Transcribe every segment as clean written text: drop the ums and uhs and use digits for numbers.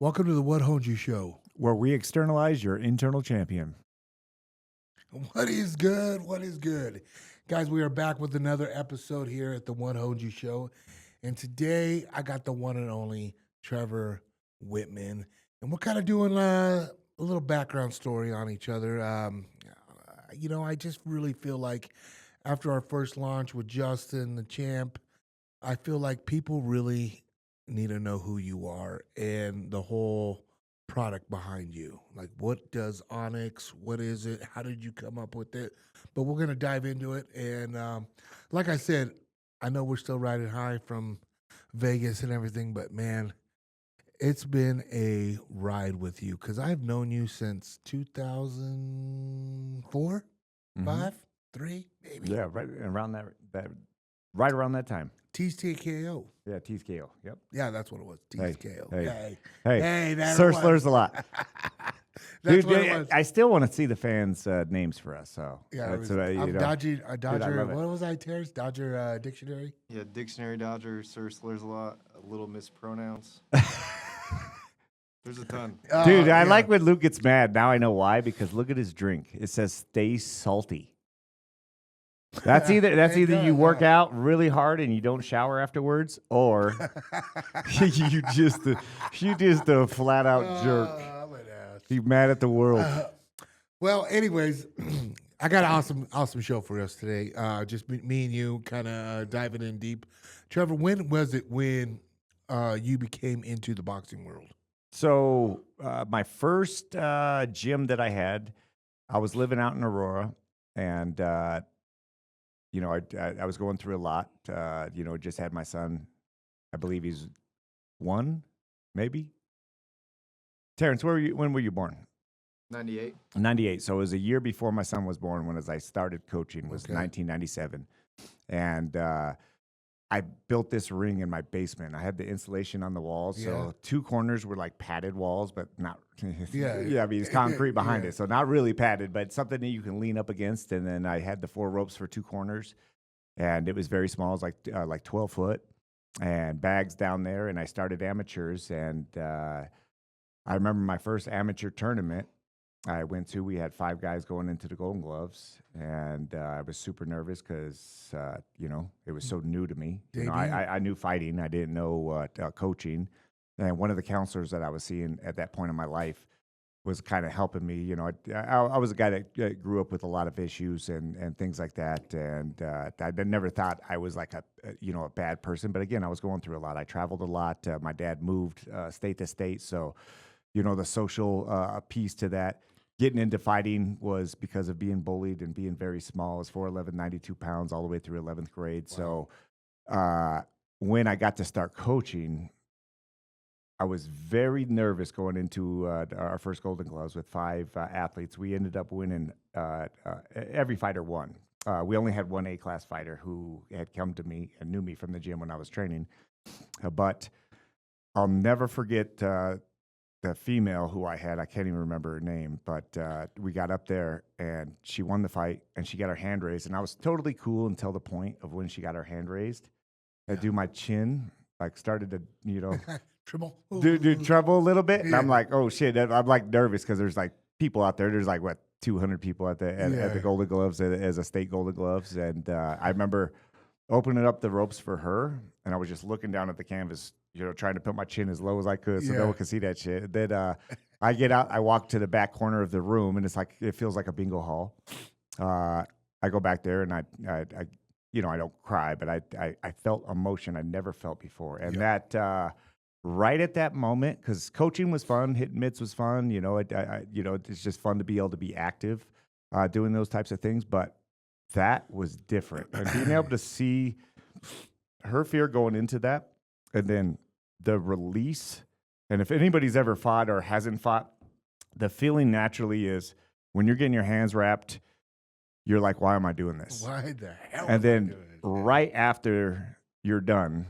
Welcome to the What Honed You Show. Where we externalize your internal champion. What is good? What is good? Guys, we are back with another episode here at the What Honed You Show. And today I got the one and only Trevor Wittman. And we're kind of doing a little background story on each other. I just really feel like after our first launch with Justin, the champ, I feel like people really need to know who you are and the whole product behind you. Like, what does Onyx? What is it? How did you come up with it? But we're going to dive into it. And like I said, I know we're still riding high from Vegas and everything, but man, it's been a ride with you because I've known you since 2004, 5, 3, maybe. Yeah, right around right around that time. TKO. Yeah, TKO. Yep. Yeah, that's what it was. TKO. Hey, that's Sir what it slurs a lot. That's Dude, what it was. I still want to see the fans' names for us. So Yeah, that's I'm Dodger. I What love it. was I, Terrence? Dodger dictionary. Yeah, dictionary dodger, Sir slurs a lot, a little mispronounced. There's a ton. Dude, I yeah. like when Luke gets mad. Now I know why, because look at his drink. It says "Stay salty." That's either you work out really hard and you don't shower afterwards, or you just a flat out jerk. I'm an ass. He's mad at the world. Well, anyways, I got an awesome show for us today. Just me and you kind of diving in deep. Trevor, when was it when you became into the boxing world? So my first gym that I had, I was living out in Aurora, and I was going through a lot. Just had my son. I believe he's 1, maybe. Terrence, when were you born? 98. 98. So it was a year before my son was born when I started coaching, was 1997. And I built this ring in my basement. I had the insulation on the walls. Yeah. So 2 corners were like padded walls, but not. Yeah. I mean, it's concrete behind Yeah. it. So not really padded, but something that you can lean up against. And then I had the 4 ropes for 2 corners. And it was very small. It was like 12 foot and bags down there. And I started amateurs. And I remember my first amateur tournament I went to, we had 5 guys going into the Golden Gloves, and I was super nervous because, it was so new to me. I knew fighting. I didn't know coaching. And one of the counselors that I was seeing at that point in my life was kind of helping me. I was a guy that grew up with a lot of issues and things like that. And I never thought I was like a bad person. But again, I was going through a lot. I traveled a lot. My dad moved state to state. So, the social piece to that. Getting into fighting was because of being bullied and being very small. I was 4'11", 92 pounds all the way through 11th grade. Wow. So when I got to start coaching, I was very nervous going into our first Golden Gloves with 5 athletes. We ended up winning. Every fighter won. We only had one A-class fighter who had come to me and knew me from the gym when I was training. But I'll never forget the female who I had. I can't even remember her name, but we got up there and she won the fight and she got her hand raised. And I was totally cool until the point of when she got her hand raised. I do my chin, started to, Tremble. trouble a little bit. And Yeah. I'm like, oh shit. I'm nervous because there's people out there. There's 200 people at the Golden Gloves as a state Golden Gloves. And I remember opening up the ropes for her and I was just looking down at the canvas, trying to put my chin as low as I could so no one could see that shit. Then I get out, I walk to the back corner of the room, and it feels like a bingo hall. I go back there, and I don't cry, but I felt emotion I never felt before. And that right at that moment, because coaching was fun, hitting mitts was fun. It's just fun to be able to be active doing those types of things. But that was different. And being able to see her fear going into that, and then the release. And if anybody's ever fought or hasn't fought, the feeling naturally is when you're getting your hands wrapped, you're like, why am I doing this? Why the hell? And then am I doing this? right after you're done,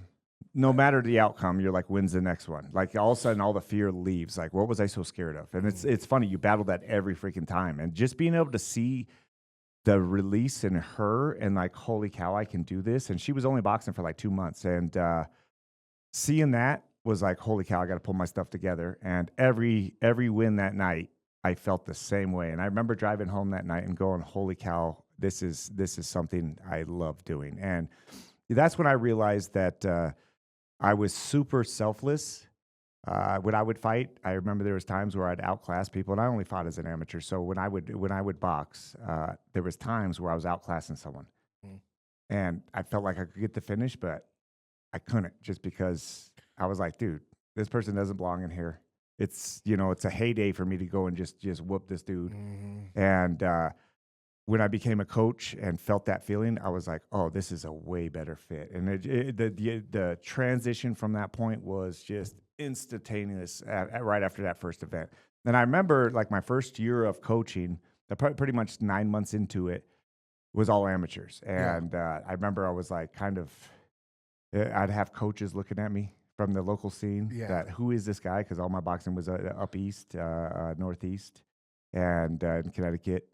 no matter the outcome, you're like, when's the next one? All of a sudden, all the fear leaves. What was I so scared of? And it's funny, you battle that every freaking time. And just being able to see the release in her and holy cow, I can do this. And she was only boxing for 2 months. And seeing that was like, holy cow, I got to pull my stuff together. And every win that night, I felt the same way. And I remember driving home that night and going, holy cow, this is something I love doing. And that's when I realized that I was super selfless. When I would fight, I remember there was times where I'd outclass people, and I only fought as an amateur. So when I would box, there was times where I was outclassing someone, and I felt like I could get the finish, but I couldn't, just because I was like, dude, this person doesn't belong in here. It's it's a heyday for me to go and just whoop this dude. And when I became a coach and felt that feeling, I was like, oh, this is a way better fit. And the transition from that point was just instantaneous right after that first event. And I remember like my first year of coaching, pretty much 9 months into it, was all amateurs. And I remember I was like I'd have coaches looking at me from the local scene that, who is this guy? Because all my boxing was up east, northeast, and in Connecticut.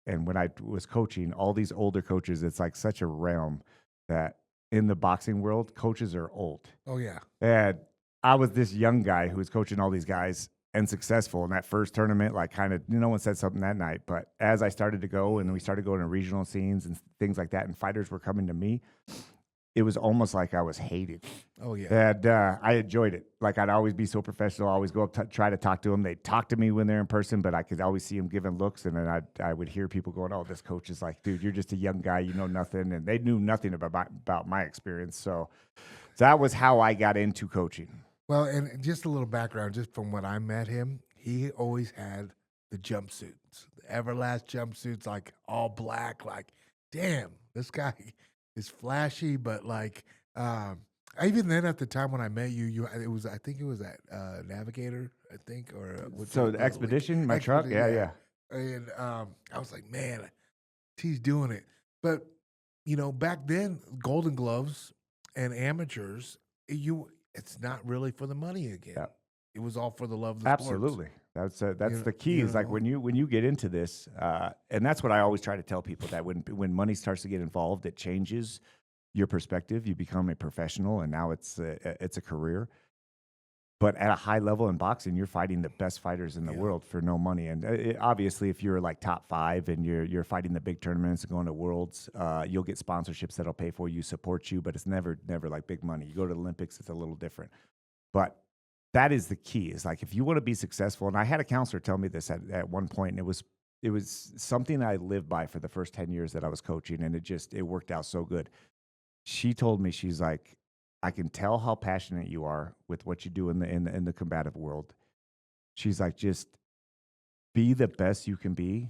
And when I was coaching, all these older coaches, it's like such a realm that in the boxing world, coaches are old. Oh, yeah. And I was this young guy who was coaching all these guys and successful in that first tournament. Like, kind of, no one said something that night. But as I started to go and we started going to regional scenes and things like that, and fighters were coming to me, it was almost like I was hated. Oh, yeah. And I enjoyed it. Like, I'd always be so professional, always go up, try to talk to them. They'd talk to me when they're in person, but I could always see them giving looks. And then I would hear people going, oh, this coach is like, dude, you're just a young guy. You know nothing. And they knew nothing about my experience. So that was how I got into coaching. Well, and just a little background, just from when I met him, he always had the jumpsuits, the Everlast jumpsuits, like all black. Like, damn, this guy is flashy, but like, even then at the time when I met you, I think it was at Navigator, I think, or so the Expedition, my truck, yeah. And I was like, man, he's doing it. But back then, Golden Gloves and amateurs, it's not really for the money again. Yeah. It was all for the love of the Absolutely. sports. That's the key. Is like when you get into this, and that's what I always try to tell people, that when money starts to get involved, it changes your perspective. You become a professional, and now it's a career. But at a high level in boxing, you're fighting the best fighters in the world for no money. And obviously, if you're like top 5 and you're fighting the big tournaments and going to worlds, you'll get sponsorships that'll pay for you, support you. But it's never like big money. You go to the Olympics, it's a little different. But that is the key. Is like, if you want to be successful, and I had a counselor tell me this at one point, and it was something I lived by for the first 10 years that I was coaching, and it worked out so good. She told me, she's like, I can tell how passionate you are with what you do in the combative world. She's like, just be the best you can be.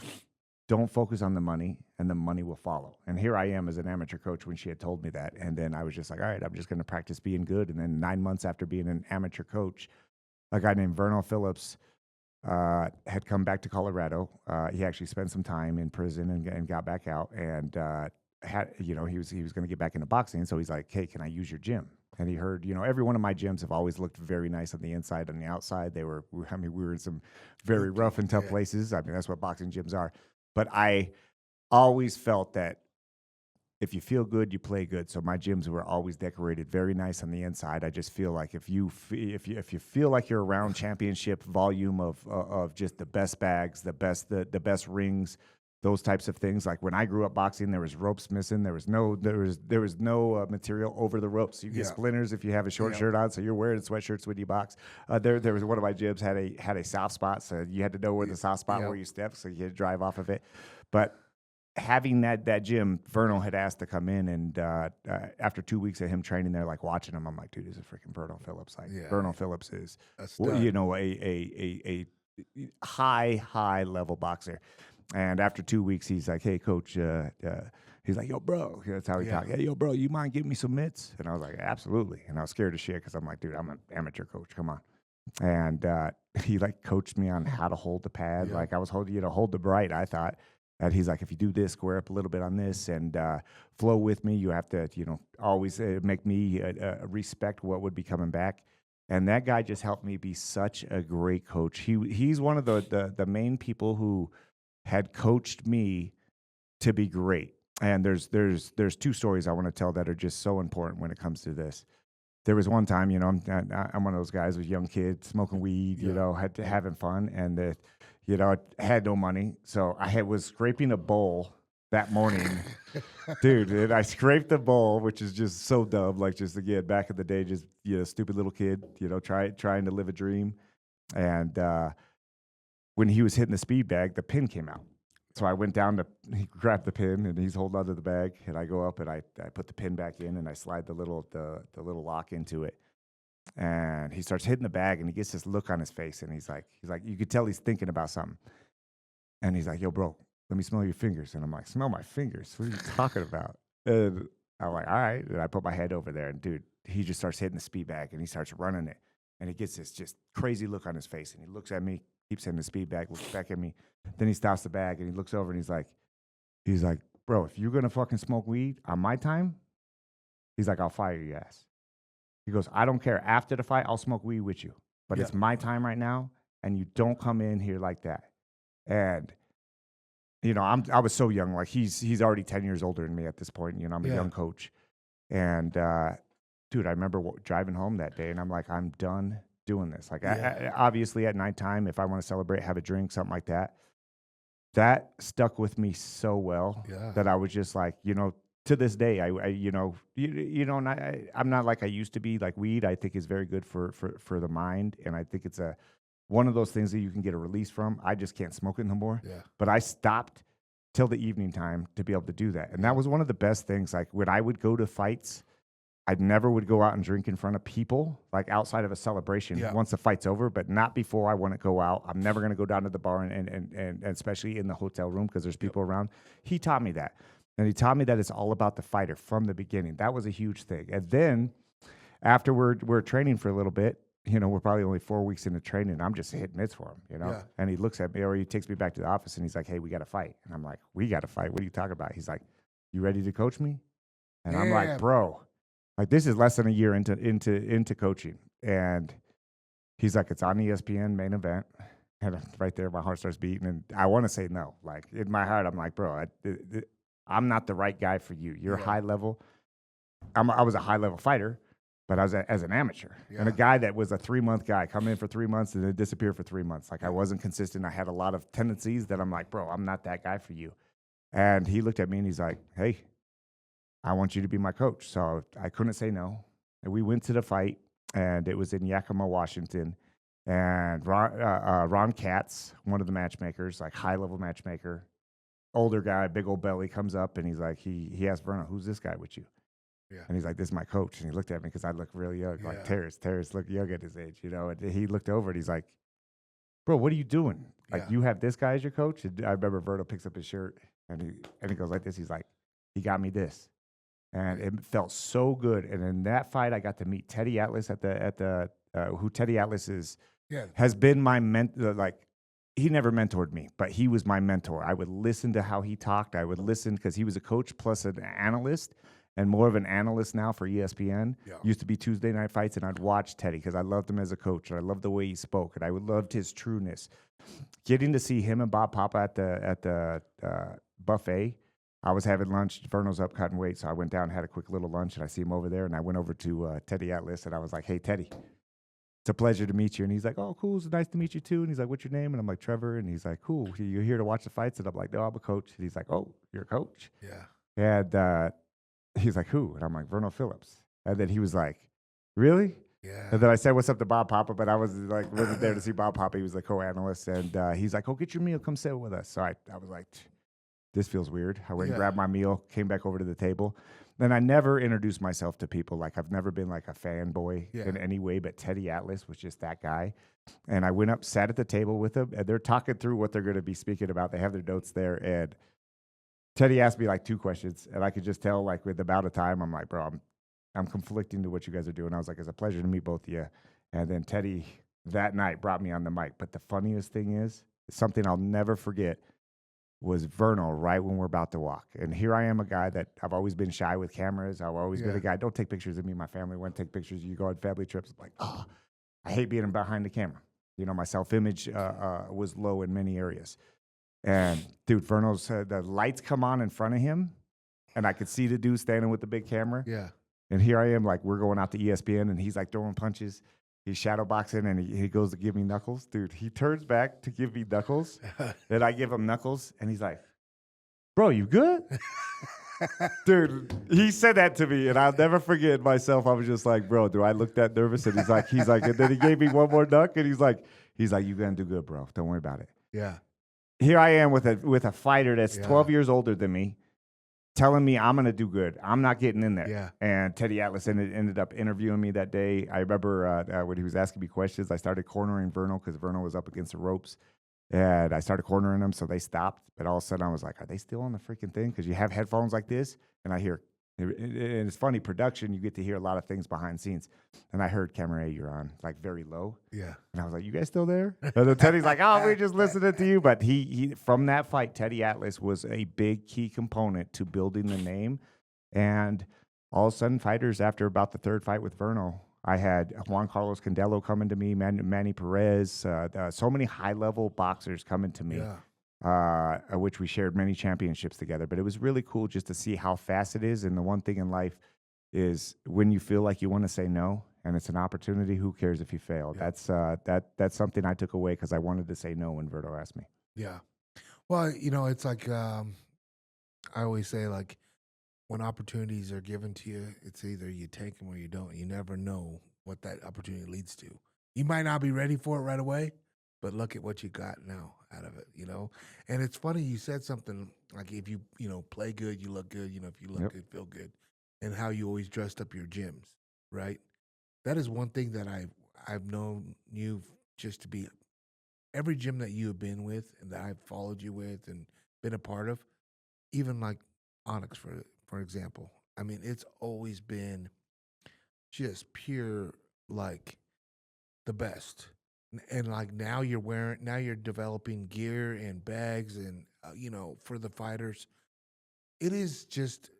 Don't focus on the money, and the money will follow. And here I am as an amateur coach when she had told me that. And then I was just like, all right, I'm just going to practice being good. And then 9 months after being an amateur coach, a guy named Vernal Phillips had come back to Colorado. He actually spent some time in prison and got back out, and he was going to get back into boxing. So he's like, hey, can I use your gym? And he heard, every one of my gyms have always looked very nice on the inside. On the outside, we were in some very rough and tough places. I mean, that's what boxing gyms are. But I always felt that if you feel good, you play good. So my gyms were always decorated very nice on the inside. I just feel like if you feel like you're around championship volume of just the best bags, the best rings, those types of things. Like when I grew up boxing, there was ropes missing. There was no material over the ropes. You get splinters if you have a short shirt on, so you're wearing sweatshirts when you box. There was one of my gyms had a soft spot, so you had to know where the soft spot where you stepped, so you had to drive off of it. But having that gym, Vernal had asked to come in, and after 2 weeks of him training there, like watching him, I'm like, dude, this is freaking Vernal Phillips. Like Vernal Phillips is, a high level boxer. And after 2 weeks, he's like, hey, coach, he's like, yo, bro. That's how he talked. Hey, yo, bro, you mind giving me some mitts? And I was like, absolutely. And I was scared as shit because I'm like, dude, I'm an amateur coach. Come on. And he like coached me on how to hold the pad. Like I was holding, hold the bright, I thought. And he's like, if you do this, square up a little bit on this and flow with me, you have to, always make me respect what would be coming back. And that guy just helped me be such a great coach. He's one of the main people who had coached me to be great. And there's 2 stories I want to tell that are just so important when it comes to this. there was one time, I'm one of those guys with young kids smoking weed, Yeah. having fun, and I had no money, so was scraping a bowl that morning, dude. And I scraped the bowl, which is just so dumb. Like just again, back in the day, just stupid little kid, trying to live a dream. And when he was hitting the speed bag, the pin came out. So I went down he grabbed the pin, and he's holding onto the bag, and I go up and I put the pin back in, and I slide the little lock into it, and he starts hitting the bag, and he gets this look on his face, and he's like, you could tell he's thinking about something, and he's like, yo, bro, let me smell your fingers, and I'm like, smell my fingers? What are you talking about? And I'm like, all right, and I put my head over there, and dude, he just starts hitting the speed bag, and he starts running it, and he gets this just crazy look on his face, and he looks at me, keeps hitting the speed bag, looks back at me. Then he stops the bag and he looks over and he's like, bro, if you're gonna fucking smoke weed on my time, he's like, I'll fire your ass. He goes, I don't care. After the fight, I'll smoke weed with you, but it's my time right now, and you don't come in here like that. And I was so young. Like he's already 10 years older than me at this point. I'm a young coach, and dude, I remember driving home that day, and I'm like, I'm done doing this. Like, I, obviously at nighttime, if I want to celebrate, have a drink, something like that, that stuck with me so well that I was just like, to this day, I'm not like I used to be. Like weed, I think is very good for the mind, and I think it's one of those things that you can get a release from. I just can't smoke it no more. Yeah. But I stopped till the evening time to be able to do that, and that was one of the best things. Like when I would go to fights, I never would go out and drink in front of people, like outside of a celebration once the fight's over, but not before I want to go out. I'm never going to go down to the bar and especially in the hotel room because there's people around. He taught me that. And he taught me that it's all about the fighter from the beginning. That was a huge thing. And then after we're training for a little bit, we're probably only 4 weeks into training. I'm just hitting mitts for him, And he looks at me, or he takes me back to the office, and he's like, hey, we got to fight. And I'm like, we got to fight? What are you talking about? He's like, you ready to coach me? And I'm like, bro. Like this is less than a year into coaching, and he's like, it's on ESPN main event, and right there my heart starts beating, and I want to say no. Like in my heart, I'm like, bro, I'm not the right guy for you. You're high level. I was a high level fighter, but I was as an amateur and a guy that was a 3-month guy, come in for 3 months and then disappear for 3 months. Like I wasn't consistent. I had a lot of tendencies that I'm like, bro, I'm not that guy for you. And he looked at me and he's like, hey, I want you to be my coach. So I couldn't say no. And we went to the fight, and it was in Yakima, Washington. And Ron Katz, one of the matchmakers, like high-level matchmaker, older guy, big old belly, comes up, and he's like, he asked Verno, who's this guy with you? Yeah. And he's like, this is my coach. And he looked at me because I look really young, like Terrence looked young at his age, And he looked over, and he's like, bro, what are you doing? Like, you have this guy as your coach? And I remember Verno picks up his shirt, and he goes like this. He's like, he got me this. And it felt so good. And in that fight, I got to meet Teddy Atlas who Teddy Atlas has been my mentor. Like he never mentored me, but he was my mentor. I would listen to how he talked. I would listen because he was a coach plus an analyst, and more of an analyst now for ESPN. Used to be Tuesday night fights, and I'd watch Teddy because I loved him as a coach, and I loved the way he spoke, and I loved his trueness. Getting to see him and Bob Papa at the buffet. I was having lunch. Verno's up cutting weight, so I went down and had a quick little lunch, and I see him over there, and I went over to Teddy Atlas, and I was like, hey, Teddy, it's a pleasure to meet you. And he's like, oh, cool, it's nice to meet you, too. And he's like, what's your name? And I'm like, Trevor. And he's like, cool, you're here to watch the fights? And I'm like, no, I'm a coach. And he's like, oh, you're a coach? Yeah. And he's like, who? And I'm like, Verno Phillips. And then he was like, really? Yeah. And then I said, what's up to Bob Papa? But I wasn't there to see Bob Papa. He was the co-analyst. And he's like, oh, get your meal. Come sit with us. So I was like, this feels weird. I went and grabbed my meal, came back over to the table. Then I never introduced myself to people. Like I've never been like a fanboy in any way, but Teddy Atlas was just that guy. And I went up, sat at the table with him, and they're talking through what they're going to be speaking about. They have their notes there. And Teddy asked me like 2 questions, and I could just tell like with about a time, I'm like, bro, I'm conflicting to what you guys are doing. I was like, it's a pleasure to meet both of you. And then Teddy that night brought me on the mic. But the funniest thing is, something I'll never forget, was Verno right when we're about to walk. And here I am, a guy that I've always been shy with cameras. I've always been a guy, don't take pictures of me and my family. When take pictures, you go on family trips. I'm like, oh, I hate being behind the camera. My self-image was low in many areas. And dude, Verno's, the lights come on in front of him, and I could see the dude standing with the big camera. Yeah. And here I am, like, we're going out to ESPN, and he's like throwing punches. He's shadow boxing, and he goes to give me knuckles. Dude, he turns back to give me knuckles, and I give him knuckles, and he's like, bro, you good? Dude, he said that to me, and I'll never forget myself. I was just like, bro, do I look that nervous? And he's like, and then he gave me one more knuck, and he's like, you're gonna do good, bro. Don't worry about it. Yeah. Here I am with a fighter that's Yeah. 12 years older than me, telling me I'm gonna do good. I'm not getting in there. Yeah. And Teddy Atlas ended up interviewing me that day. I remember when he was asking me questions, I started cornering Vernal because Vernal was up against the ropes. And I started cornering them, so they stopped. But all of a sudden, I was like, are they still on the freaking thing? Because you have headphones like this, and I hear, and it's funny, production, you get to hear a lot of things behind the scenes. And I heard Camera A, you're on, like very low. Yeah. And I was like, you guys still there? And then Teddy's like, oh, we're just listening to you. But he from that fight, Teddy Atlas was a big key component to building the name. And all of a sudden, fighters, after about the third fight with Vernal, I had Juan Carlos Candello coming to me, Manny Perez, so many high-level boxers coming to me, which we shared many championships together. But it was really cool just to see how fast it is. And the one thing in life is when you feel like you want to say no, and it's an opportunity, who cares if you fail? Yeah. That's something I took away because I wanted to say no when Verto asked me. Yeah. Well, it's like I always say, like, when opportunities are given to you, it's either you take them or you don't. You never know what that opportunity leads to. You might not be ready for it right away, but look at what you got now out of it, And it's funny, you said something like, if you, play good, you look good. If you look good, feel good. And how you always dressed up your gyms, right? That is one thing that I've known you just to be. Every gym that you have been with and that I've followed you with and been a part of, even like Onyx, for example. I mean, it's always been just pure, like, the best. And like now you're developing gear and bags and, for the fighters. It is just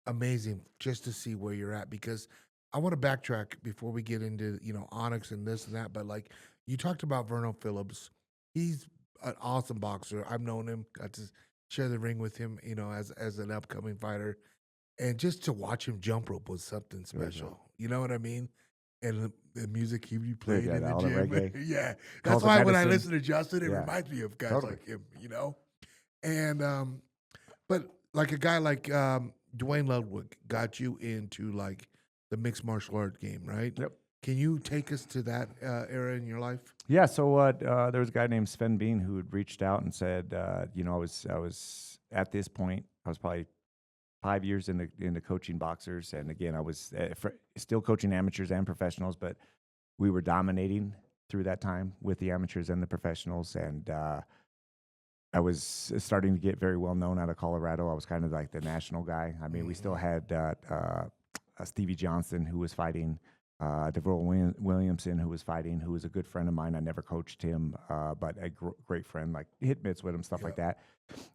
amazing just to see where you're at, because I want to backtrack before we get into, Onyx and this and that. But like you talked about Vernal Phillips, he's an awesome boxer. I've known him, got to share the ring with him, as an upcoming fighter. And just to watch him jump rope was something special. You know what I mean? And the music he be playing in the all gym. The reggae. Yeah. Calls That's why it when I medicine. listen to Justin, it Yeah. reminds me of guys Totally. like him, And but like a guy like Dwayne Ludwig got you into like the mixed martial art game, right? Yep. Can you take us to that era in your life? Yeah, so there was a guy named Sven Bean who had reached out and said, I was at this point, I was probably 5 years into coaching boxers, and again, I was still coaching amateurs and professionals, but we were dominating through that time with the amateurs and the professionals, and I was starting to get very well known out of Colorado. I was kind of like the national guy. I mean, we still had Stevie Johnson, who was fighting. DeVore Williamson, who was fighting, who was a good friend of mine. I never coached him, but a great friend, like hit mitts with him, stuff like that.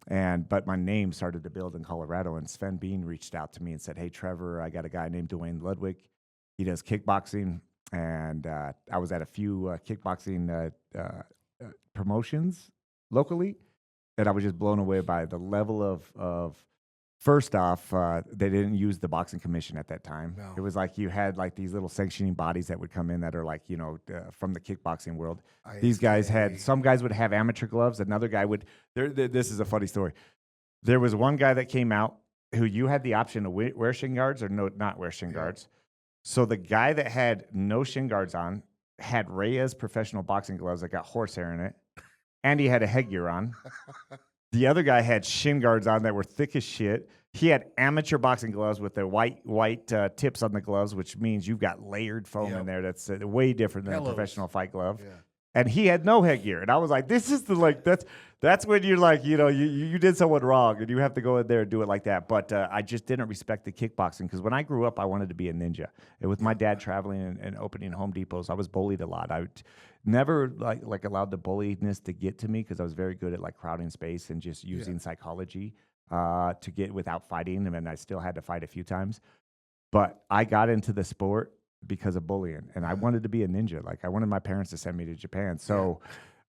But my name started to build in Colorado, and Sven Bean reached out to me and said, hey, Trevor, I got a guy named Dwayne Ludwig. He does kickboxing, and I was at a few kickboxing promotions locally, and I was just blown away by the level of first off, they didn't use the boxing commission at that time. No. It was like you had like these little sanctioning bodies that would come in that are like, from the kickboxing world. These guys some guys would have amateur gloves. Another guy would, this is a funny story. There was one guy that came out who you had the option to wear shin guards or not wear shin guards. So the guy that had no shin guards on had Reyes professional boxing gloves that got horsehair in it, and he had a headgear on. The other guy had shin guards on that were thick as shit. He had amateur boxing gloves with the white tips on the gloves, which means you've got layered foam in there. That's way different than a professional fight glove. Yeah. And he had no headgear, and I was like, "This is that's when you're like, you did someone wrong, and you have to go in there and do it like that." But I just didn't respect the kickboxing, because when I grew up, I wanted to be a ninja. And with my dad traveling and opening Home Depots, I was bullied a lot. I never like allowed the bulliness to get to me, because I was very good at like crowding space and just using psychology to get without fighting, and I still had to fight a few times. But I got into the sport because of bullying, and I wanted to be a ninja. Like I wanted my parents to send me to Japan. So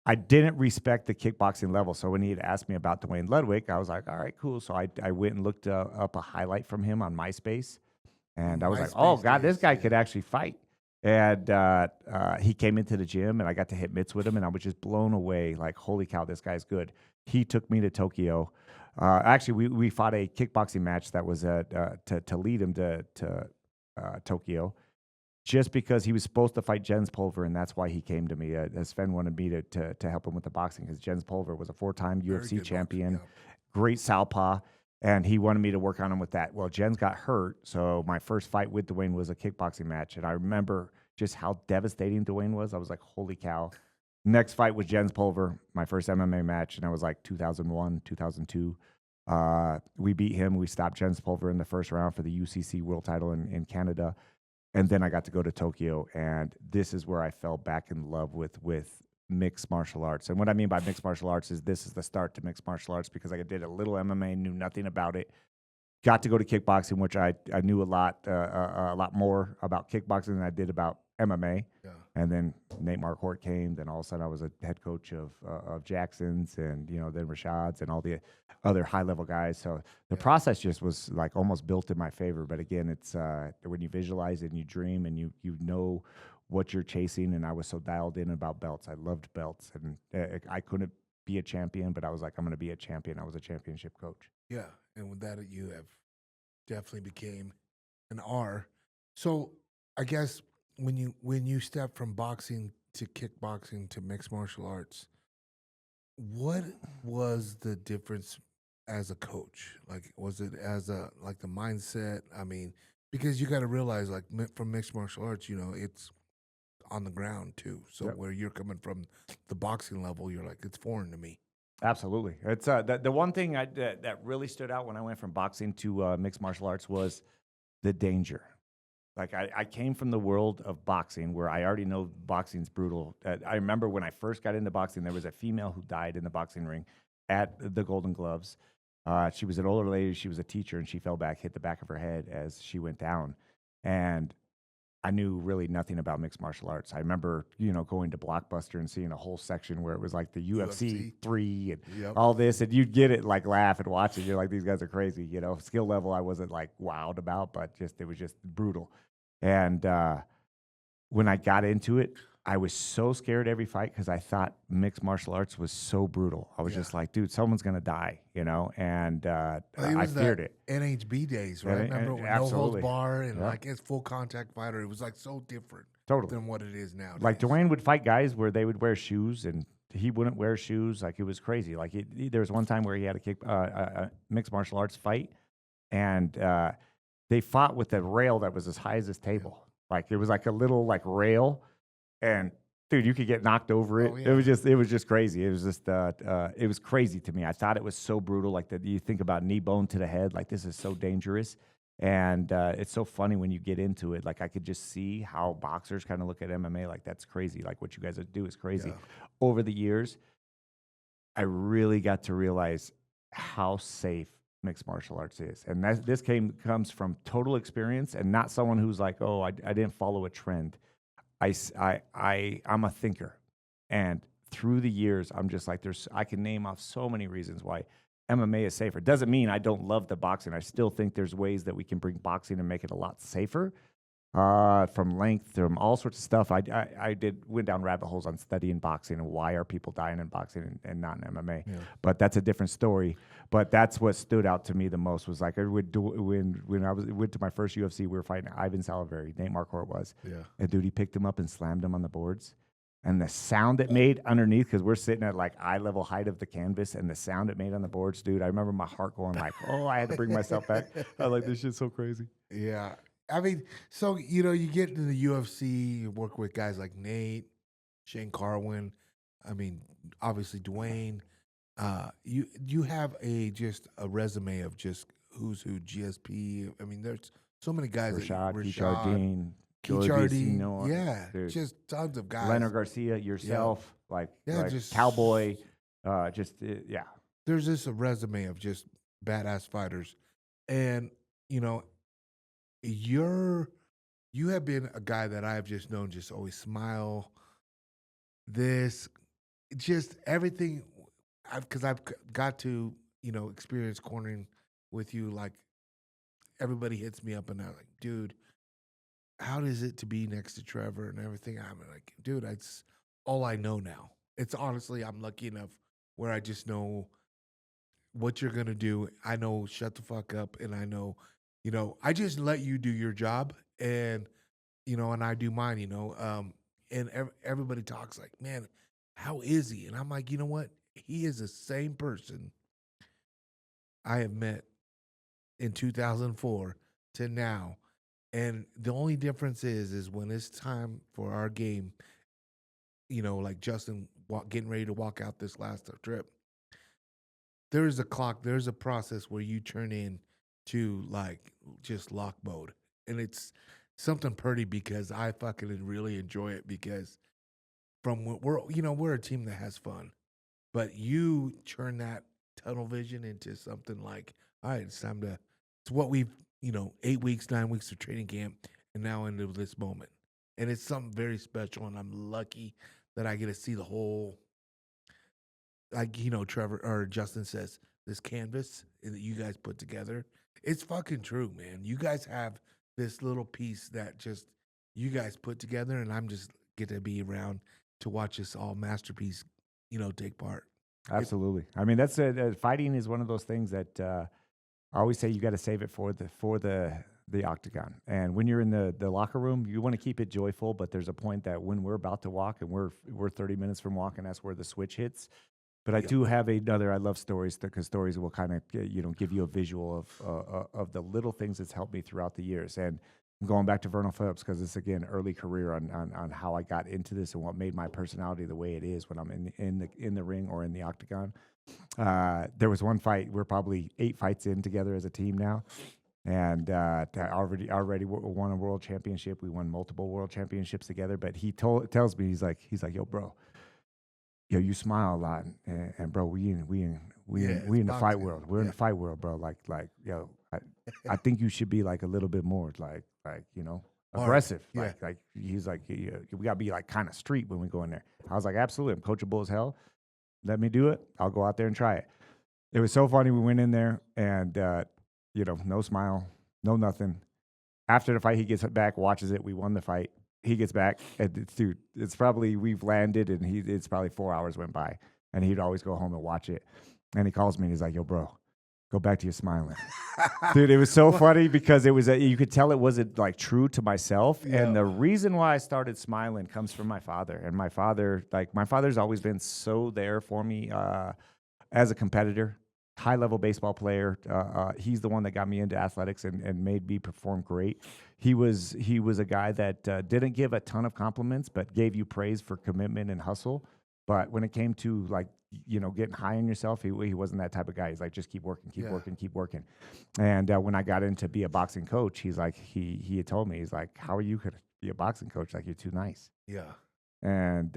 I didn't respect the kickboxing level. So when he had asked me about Dwayne Ludwig, I was like, all right, cool. So I went and looked up a highlight from him on MySpace, And I was like, oh, MySpace God, this days, guy yeah. could actually fight. And he came into the gym, and I got to hit mitts with him, and I was just blown away. Like, holy cow, this guy's good. He took me to Tokyo. Actually, we fought a kickboxing match that was to lead him to Tokyo, just because he was supposed to fight Jens Pulver, and that's why he came to me. Sven wanted me to help him with the boxing, because Jens Pulver was a 4-time Very UFC good champion, boxer, great southpaw, and he wanted me to work on him with that. Well, Jens got hurt, so my first fight with Dwayne was a kickboxing match, and I remember just how devastating Dwayne was. I was like, holy cow. Next fight was Jens Pulver, my first MMA match, and I was like 2001, 2002. We beat him. We stopped Jens Pulver in the first round for the UCC world title in Canada. And then I got to go to Tokyo, and this is where I fell back in love with mixed martial arts. And what I mean by mixed martial arts is this is the start to mixed martial arts, because I did a little MMA, knew nothing about it. Got to go to kickboxing, which I knew a lot more about kickboxing than I did about MMA. Yeah. And then Nate Marquardt came. Then all of a sudden, I was a head coach of Jackson's, and then Rashad's and all the other high level guys. So the process just was like almost built in my favor. But again, it's when you visualize it and you dream and you know what you're chasing. And I was so dialed in about belts. I loved belts, and I couldn't be a champion, but I was like, I'm going to be a champion. I was a championship coach. Yeah, and with that, you have definitely became an R. So I guess when you step from boxing to kickboxing to mixed martial arts, what was the difference as a coach? Like, was it as the mindset? I mean, because you got to realize, like, from mixed martial arts, it's on the ground too. So Yep. where you're coming from, the boxing level, you're like, it's foreign to me. Absolutely. It's the one thing that really stood out when I went from boxing to mixed martial arts was the danger. Like I came from the world of boxing where I already know boxing's brutal. I remember when I first got into boxing, there was a female who died in the boxing ring at the Golden Gloves. She was an older lady. She was a teacher, and she fell back, hit the back of her head as she went down. And I knew really nothing about mixed martial arts. I remember, going to Blockbuster and seeing a whole section where it was like the UFC 3 and all this, and you'd get it, like, laugh and watch it. You're like, these guys are crazy, Skill level I wasn't like wowed about, but it was just brutal. And when I got into it, I was so scared every fight because I thought mixed martial arts was so brutal. I was just like, dude, someone's gonna die, and I feared it. NHB days, right? Remember when no holds bar and like it's full contact fighter? It was like so different than what it is now. Like Dwayne would fight guys where they would wear shoes and he wouldn't wear shoes. Like, it was crazy. Like there was one time where he had a mixed martial arts fight, and they fought with a rail that was as high as this table. Like, it was like a little rail. And dude, you could get knocked over it. It was just crazy. It was just it was crazy to me. I thought it was so brutal. Like, that you think about knee bone to the head. Like, this is so dangerous. And it's so funny when you get into it. Like, I could just see how boxers kind of look at MMA. Like, that's crazy. Like, what you guys do is crazy. Yeah. Over the years, I really got to realize how safe mixed martial arts is. And this comes from total experience, and not someone who's like, oh, I didn't follow a trend. I'm a thinker, and through the years, I'm just like, I can name off so many reasons why MMA is safer. Doesn't mean I don't love the boxing. I still think there's ways that we can bring boxing and make it a lot safer, from length, from all sorts of stuff. I went down rabbit holes on studying boxing and why are people dying in boxing and not in MMA. Yeah. But that's a different story. But that's what stood out to me the most was like, when I went to my first UFC, we were fighting Ivan Salivary, Nate Marquardt was. Yeah. And dude, he picked him up and slammed him on the boards. And the sound it made underneath, because we're sitting at like eye level height of the canvas, and the sound it made on the boards, dude, I remember my heart going like, oh, I had to bring myself back. I was like, this shit's so crazy. Yeah. I mean, so, you get into the UFC, you work with guys like Nate, Shane Carwin, I mean, obviously Dwayne. You have just a resume of just who's who, GSP. I mean, there's so many guys. Rashad, Keith, yeah, dude. Just tons of guys. Leonard Garcia, yourself, just Cowboy, yeah. There's just a resume of just badass fighters, and you have been a guy that I've just known, just always smile. Just everything, because I've got to experience cornering with you. Like, everybody hits me up and I'm like, dude, how is it to be next to Trevor and everything? I'm like, dude, it's all I know now. It's honestly, I'm lucky enough where I just know what you're gonna do. I know shut the fuck up, and I know, I just let you do your job, and and I do mine. And everybody talks like, man, how is he? And I'm like, you know what? He is the same person I have met in 2004 to now. And the only difference is when it's time for our game, like Justin getting ready to walk out this last trip, there's a clock, there's a process where you turn in to like just lock mode. And it's something pretty because I fucking really enjoy it because we're a team that has fun, but you turn that tunnel vision into something like, all right, it's what we've, 8 weeks, 9 weeks of training camp and now into this moment. And it's something very special. And I'm lucky that I get to see the whole, like, Trevor or Justin says, this canvas that you guys put together. It's fucking true, man. You guys have this little piece that just you guys put together, and I'm just get to be around to watch this all masterpiece, take part. Absolutely. I mean, that's fighting is one of those things that I always say you got to save it for the octagon. And when you're in the locker room, you want to keep it joyful, but there's a point that when we're about to walk and we're 30 minutes from walking, that's where the switch hits. But I do have another. I love stories because stories will kind of give you a visual of the little things that's helped me throughout the years. And I'm going back to Vernal Phillips because it's again early career on how I got into this and what made my personality the way it is when I'm in the ring or in the octagon. There was one fight. We're probably 8 fights in together as a team now, and already won a world championship. We won multiple world championships together. But he tells me he's like, yo, bro. Yo, you smile a lot, and bro, we in the fight world. We're in the fight world, bro. Like, yo, I think you should be like a little bit more like aggressive. Right. Like he's like, we gotta be like kind of street when we go in there. I was like, absolutely, I'm coachable as hell. Let me do it. I'll go out there and try it. It was so funny. We went in there and no smile, no nothing. After the fight, he gets back, watches it. We won the fight. He gets back, and it's probably we've landed, and it's probably 4 hours went by, and he'd always go home and watch it. And he calls me, and he's like, "Yo, bro, go back to your smiling." Dude, it was so funny because it was you could tell it wasn't like true to myself. Yeah. And the reason why I started smiling comes from my father. And my father's always been so there for me as a competitor. High-level baseball player. He's the one that got me into athletics and made me perform great. He was a guy that didn't give a ton of compliments, but gave you praise for commitment and hustle. But when it came to getting high on yourself, he wasn't that type of guy. He's like, just keep working, keep working. And when I got in to be a boxing coach, he's like, he had told me, he's like, how are you gonna be a boxing coach? Like, you're too nice. Yeah. And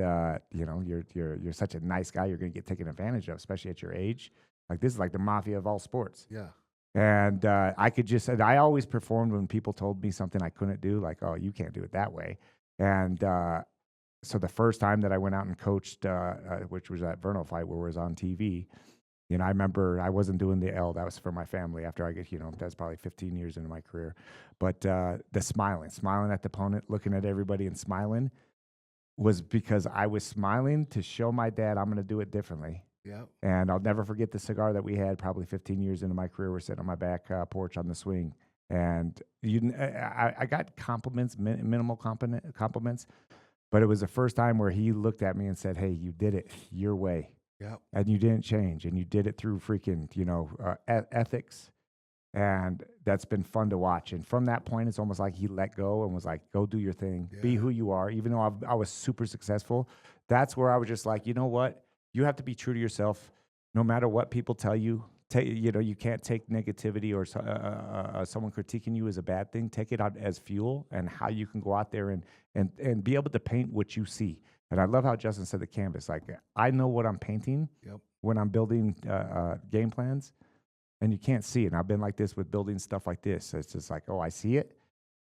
you're such a nice guy. You're gonna get taken advantage of, especially at your age. Like, this is like the mafia of all sports. Yeah. And I always performed when people told me something I couldn't do, like, oh, you can't do it that way. And so the first time that I went out and coached, which was that Vernal fight where it was on TV, I remember I wasn't doing the L. That was for my family after I get, that's probably 15 years into my career. But the smiling at the opponent, looking at everybody and smiling was because I was smiling to show my dad I'm going to do it differently. Yeah. And I'll never forget the cigar that we had probably 15 years into my career. We're sitting on my back porch on the swing. And I got compliments, minimal compliments, but it was the first time where he looked at me and said, hey, you did it your way. Yeah. And you didn't change. And you did it through freaking, ethics. And that's been fun to watch. And from that point, it's almost like he let go and was like, go do your thing. Yeah. Be who you are. Even though I was super successful, that's where I was just like, you know what? You have to be true to yourself, no matter what people tell you. You can't take negativity or someone critiquing you as a bad thing. Take it out as fuel and how you can go out there and be able to paint what you see. And I love how Justin said the canvas. Like, I know what I'm painting when I'm building game plans, and you can't see it. And I've been like this with building stuff like this. So it's just like, oh, I see it.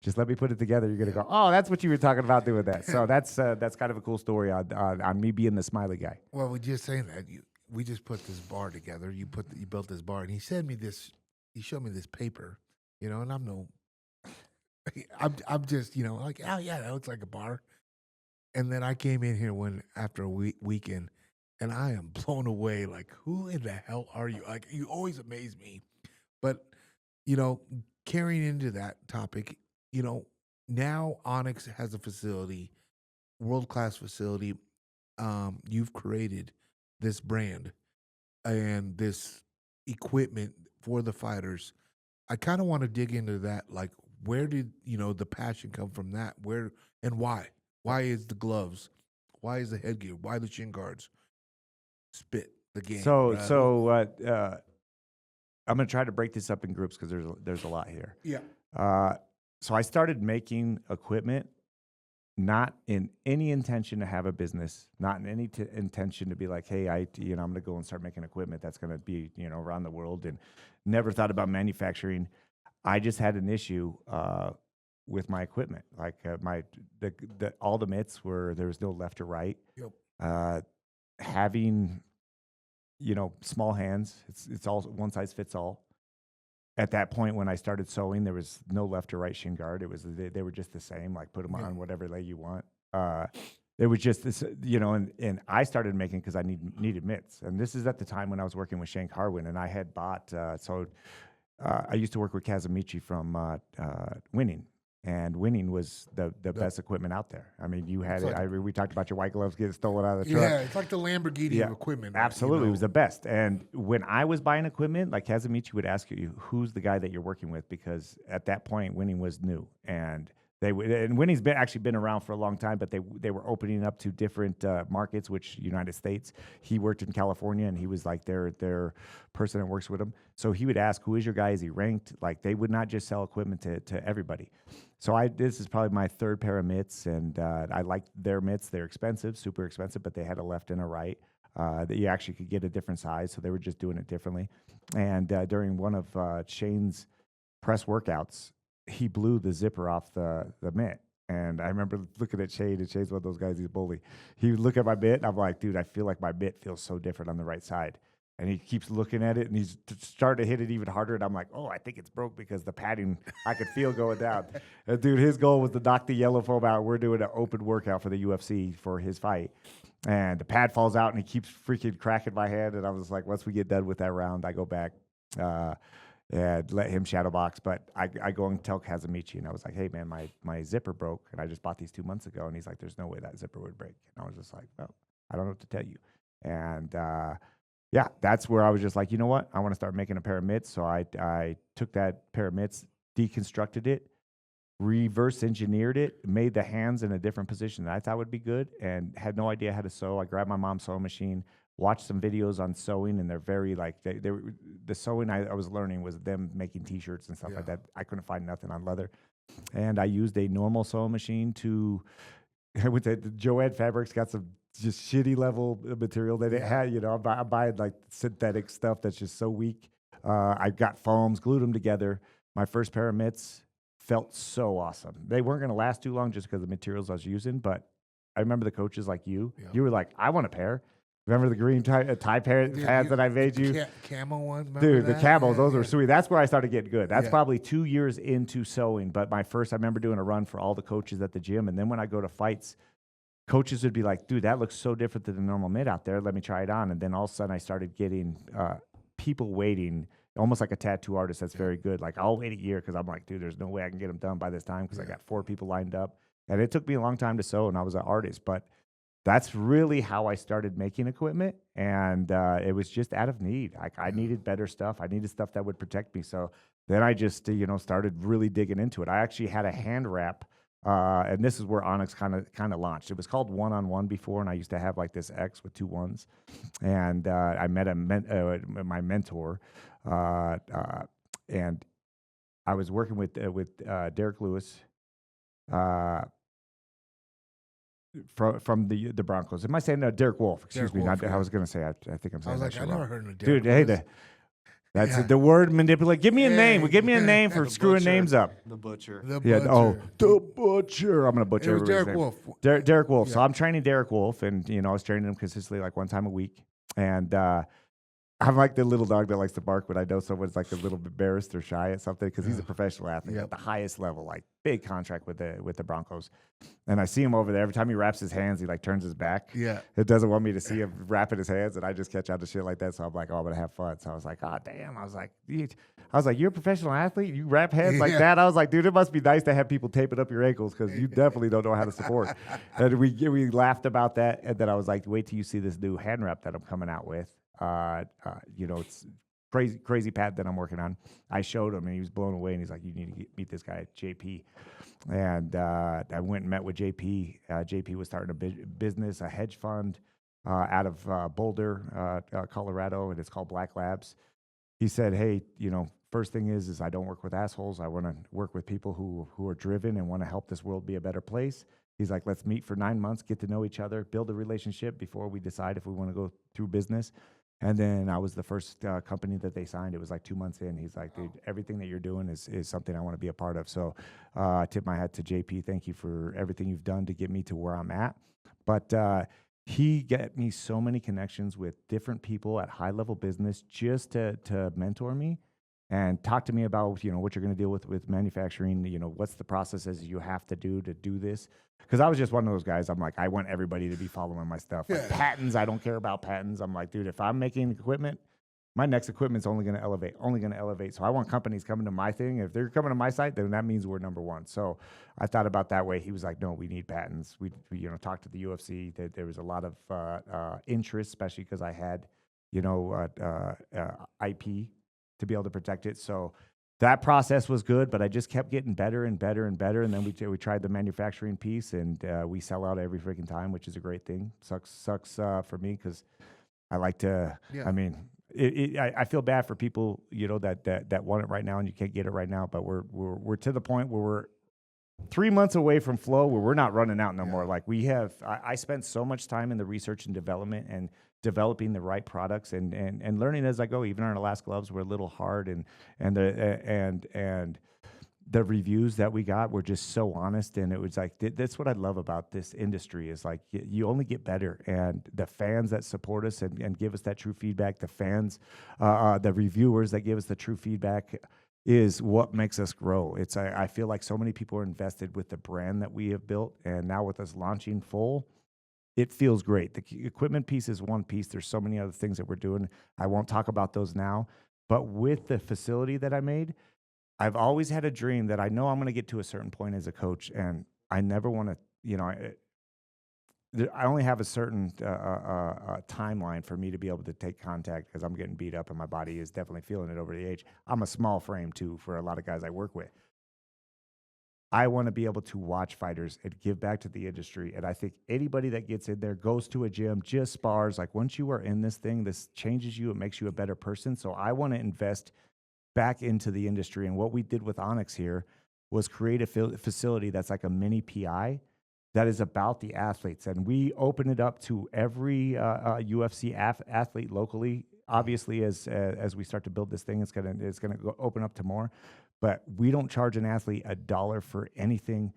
Just let me put it together. You're going to go, oh, that's what you were talking about doing that. So that's kind of a cool story on me being the smiley guy. Well, we're just saying that we just put this bar together. You built this bar, and he showed me this paper, And I'm no, I'm just, like, oh yeah, that looks like a bar. And then I came in here after a weekend, and I am blown away. Like, who in the hell are you? Like, you always amaze me. But you know, carrying into that topic, now Onyx has a facility, world class facility. You've created this brand and this equipment for the fighters. I kind of want to dig into that. Like, where did the passion come from? That where and why? Why is the gloves? Why is the headgear? Why the shin guards? Spit the game. So, brother. I'm going to try to break this up in groups because there's a lot here. Yeah. So I started making equipment not in any intention to have a business, not in any intention to be like, hey, I'm going to go and start making equipment that's going to be, around the world, and never thought about manufacturing. I just had an issue with my equipment. Like all the mitts there was no left or right. Yep. Having, small hands, it's all one size fits all. At that point, when I started sewing, there was no left or right shin guard. It was they were just the same. Like, put them on whatever leg you want. It was just this, and I started making because I needed mitts. And this is at the time when I was working with Shane Carwin, and I had bought. I used to work with Kazamichi from Winning. And Winning was the best equipment out there. I mean, you had it. We talked about your white gloves getting stolen out of the truck. Yeah, it's like the Lamborghini of equipment. Absolutely, it was the best. And when I was buying equipment, like Kazamichi would ask you, who's the guy that you're working with? Because at that point, Winning was new. And Winning's actually been around for a long time, but they were opening up to different markets, which United States. He worked in California, and he was like their person that works with him. So he would ask, who is your guy? Is he ranked? Like, they would not just sell equipment to everybody. So this is probably my third pair of mitts, and I liked their mitts. They're expensive, super expensive, but they had a left and a right that you actually could get a different size. So they were just doing it differently. And during one of Shane's press workouts, he blew the zipper off the mitt. And I remember looking at Shane, and Shane's one of those guys, he's a bully. He would look at my mitt, and I'm like, dude, I feel like my mitt feels so different on the right side. And he keeps looking at it, and he's starting to hit it even harder. And I'm like, oh, I think it's broke because the padding I could feel going down. And dude, his goal was to knock the yellow foam out. We're doing an open workout for the UFC for his fight. And the pad falls out, and he keeps freaking cracking my hand. And I was like, once we get done with that round, I go back and let him shadow box. But I go and tell Kazamichi, and I was like, hey, man, my zipper broke, and I just bought these 2 months ago. And he's like, there's no way that zipper would break. And I was just like, well, I don't know what to tell you. And yeah, that's where I was just like, you know what? I want to start making a pair of mitts. So I took that pair of mitts, deconstructed it, reverse engineered it, made the hands in a different position that I thought would be good, and had no idea how to sew. I grabbed my mom's sewing machine, watched some videos on sewing, and they're very like, the sewing I was learning was them making T-shirts and stuff like that. I couldn't find nothing on leather. And I used a normal sewing machine I would say the Joanne Fabrics got some just shitty level material that it had. I'm buying like synthetic stuff that's just so weak. I got foams, glued them together. My first pair of mitts felt so awesome. They weren't going to last too long just because of the materials I was using, but I remember the coaches like you were like, I want a pair. Remember the green tie pads that I made you? Camo ones? Dude, the camos, those were sweet. That's where I started getting good. That's probably 2 years into sewing. But I remember doing a run for all the coaches at the gym. And then when I go to fights, coaches would be like, dude, that looks so different than the normal mitt out there. Let me try it on. And then all of a sudden I started getting people waiting, almost like a tattoo artist that's very good. Like, I'll wait a year because I'm like, dude, there's no way I can get them done by this time because I got 4 people lined up. And it took me a long time to sew, and I was an artist. But that's really how I started making equipment. And it was just out of need. Like, I needed better stuff. I needed stuff that would protect me. So then I just, started really digging into it. I actually had a hand wrap. And this is where Onyx kind of launched. It was called One-on-One before, and I used to have like this X with 2 ones. And I met my mentor, and I was working with Derek Lewis from the Broncos. Am I saying Derek Wolf? Excuse me. Wolf, I was going to say I think I'm saying I was that like, shit I wrong. never heard of Derek Dude, hey, Lewis. that's the word manipulate. Give me a name. Give me a name for screwing names up. The Butcher. The Yeah. Butcher. Oh, the Butcher. I'm gonna butcher. It was everybody's Derek name. Wolf. Derek Wolf. So Yeah. I'm training Derek Wolf, and I was training him consistently like 1 time a week, and I'm like the little dog that likes to bark when I know someone's like a little bit embarrassed or shy at something because he's a professional athlete Yep. at the highest level, like big contract with the Broncos. And I see him over there. Every time he wraps his hands, he like turns his back. Yeah. It doesn't want me to see him wrapping his hands, and I just catch out the shit like that. So I'm like, oh, I'm gonna have fun. So I was like, oh damn. I was like, you're a professional athlete. You wrap hands like that. I was like, dude, it must be nice to have people taping up your ankles because you definitely don't know how to support. And we laughed about that, and then I was like, wait till you see this new hand wrap that I'm coming out with. It's crazy pad that I'm working on. I showed him and he was blown away and he's like, you need to meet this guy, JP. And I went and met with JP. JP was starting a business, a hedge fund out of Boulder, Colorado, and it's called Black Labs. He said, hey, first thing is I don't work with assholes. I want to work with people who are driven and want to help this world be a better place. He's like, let's meet for 9 months, get to know each other, build a relationship before we decide if we want to go through business. And then I was the first company that they signed. It was like 2 months in. He's like, dude, everything that you're doing is something I want to be a part of. So I tip my hat to JP. Thank you for everything you've done to get me to where I'm at. But he got me so many connections with different people at high level business just to mentor me and talk to me about, what you're going to deal with manufacturing, what's the processes you have to do this. Because I was just one of those guys. I'm like, I want everybody to be following my stuff. Like patents, I don't care about patents. I'm like, dude, if I'm making equipment, my next equipment's only going to elevate. So I want companies coming to my thing. If they're coming to my site, then that means we're number one. So I thought about that way. He was like, no, we need patents. We talked to the UFC. There was a lot of interest, especially because I had, IP to be able to protect it. So that process was good, but I just kept getting better and better and better. And then we tried the manufacturing piece, and we sell out every freaking time, which is a great thing. Sucks for me because I like to. Yeah. I mean, I feel bad for people, that want it right now and you can't get it right now. But we're to the point where we're 3 months away from flow, where we're not running out no more. Like we have, I spent so much time in the research and development and developing the right products and learning as I go. Even our last gloves were a little hard, and the reviews that we got were just so honest. And it was like, that's what I love about this industry is like, you only get better. And the fans that support us and give us that true feedback, the fans, the reviewers that give us the true feedback is what makes us grow. I feel like so many people are invested with the brand that we have built. And now with us launching full, it feels great. The equipment piece is one piece. There's so many other things that we're doing. I won't talk about those now. But with the facility that I made, I've always had a dream that I know I'm going to get to a certain point as a coach, and I never want to, I only have a certain timeline for me to be able to take contact because I'm getting beat up and my body is definitely feeling it over the age. I'm a small frame too for a lot of guys I work with. I want to be able to watch fighters and give back to the industry. And I think anybody that gets in there, goes to a gym, just spars, like once you are in this thing, this changes you. It makes you a better person. So I want to invest back into the industry. And what we did with Onyx here was create a facility that's like a mini PI that is about the athletes. And we open it up to every UFC athlete locally. Obviously, as we start to build this thing, it's gonna go open up to more. But we don't charge an athlete $1 for anything.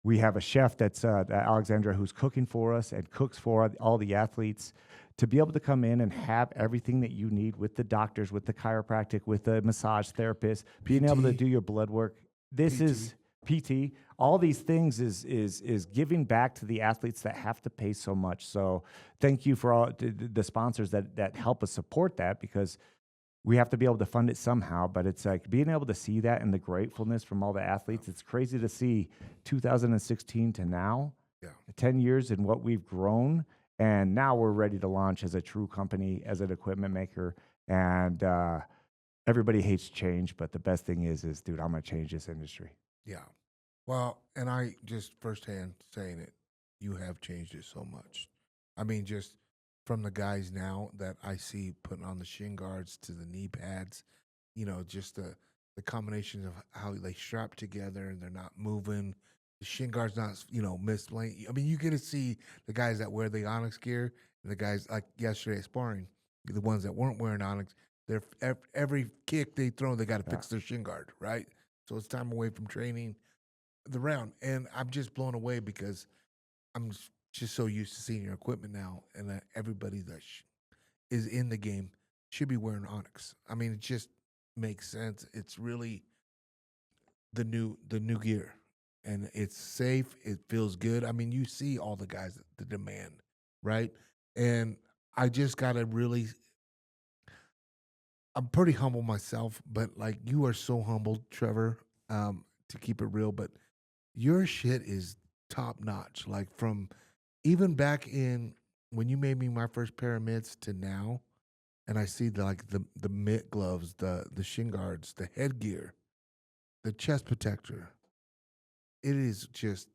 We have a chef that's Alexandra who's cooking for us and cooks for all the athletes to be able to come in and have everything that you need with the doctors, with the chiropractic, with the massage therapist, being able to do your blood work. This is PT. All these things is giving back to the athletes that have to pay so much. So thank you for all the sponsors that help us support that, because we have to be able to fund it somehow. But it's like being able to see that and the gratefulness from all the athletes. It's crazy to see 2016 to now, 10 years and what we've grown. And now we're ready to launch as a true company, as an equipment maker. And everybody hates change, but the best thing is dude, I'm going to change this industry. Yeah. Well, and I just firsthand saying it, you have changed it so much. I mean, just from the guys now that I see putting on the shin guards to the knee pads, just the combination of how they strap together and they're not moving. The shin guard's not, misplaying. I mean, you get to see the guys that wear the Onyx gear and the guys like yesterday at sparring, the ones that weren't wearing Onyx, they're every kick they throw, they got to fix their shin guard, right? So it's time away from training the round. And I'm just blown away because I'm just so used to seeing your equipment now, and that everybody that is in the game should be wearing Onyx. I mean, it just makes sense. It's really the new gear, and it's safe. It feels good. I mean, you see all the guys, the demand, right? And I just gotta really. I'm pretty humble myself, but like you are so humble, Trevor. To keep it real, but your shit is top notch. Like from even back in when you made me my first pair of mitts to now, and I see the mitt gloves, the shin guards, the headgear, the chest protector. It is just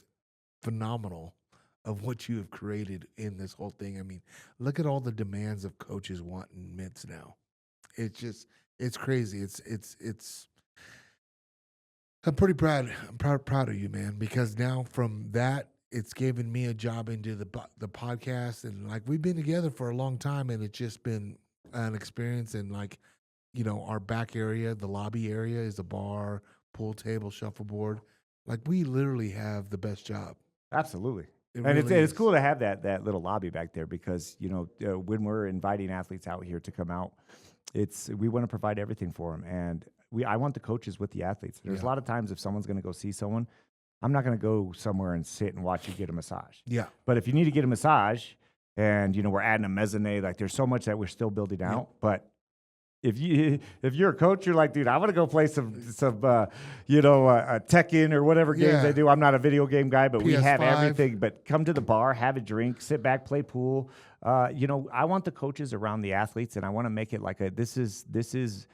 phenomenal of what you have created in this whole thing. I mean, look at all the demands of coaches wanting mitts now. It's crazy. It's I'm pretty proud. I'm proud of you, man, because now from that, it's given me a job into the podcast, and like we've been together for a long time, and it's just been an experience. And like, our back area, the lobby area, is a bar, pool table, shuffleboard. Like we literally have the best job. Absolutely. It And really it's is. cool to have that little lobby back there because, when we're inviting athletes out here to come out, we want to provide everything for them. And I want the coaches with the athletes. There's a Yeah. lot of times if someone's going to go see someone, I'm not going to go somewhere and sit and watch you get a massage. Yeah. But if you need to get a massage and, we're adding a mezzanine, like there's so much that we're still building out. But if you're a coach, you're like, dude, I want to go play some Tekken or whatever games Yeah. they do. I'm not a video game guy, but we have PS5. everything. But come to the bar, have a drink, sit back, play pool. I want the coaches around the athletes, and I want to make it like this is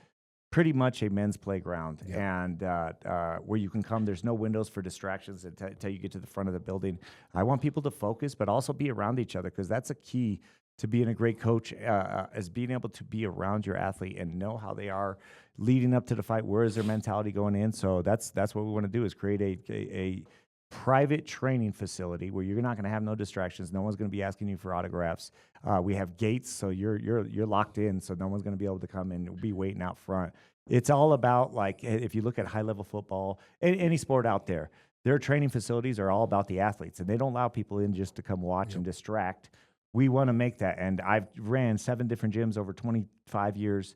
pretty much a men's playground, and where you can come. There's no windows for distractions until you get to the front of the building. I want people to focus, but also be around each other because that's a key to being a great coach, is being able to be around your athlete and know how they are leading up to the fight. Where is their mentality going in? So that's what we want to do is create a private training facility where you're not going to have no distractions. No one's going to be asking you for autographs. We have gates, so you're locked in, so no one's going to be able to come and be waiting out front. It's all about, like, if you look at high-level football, any sport out there, their training facilities are all about the athletes, and they don't allow people in just to come watch and distract. We want to make that, and I've ran 7 different gyms over 25 years.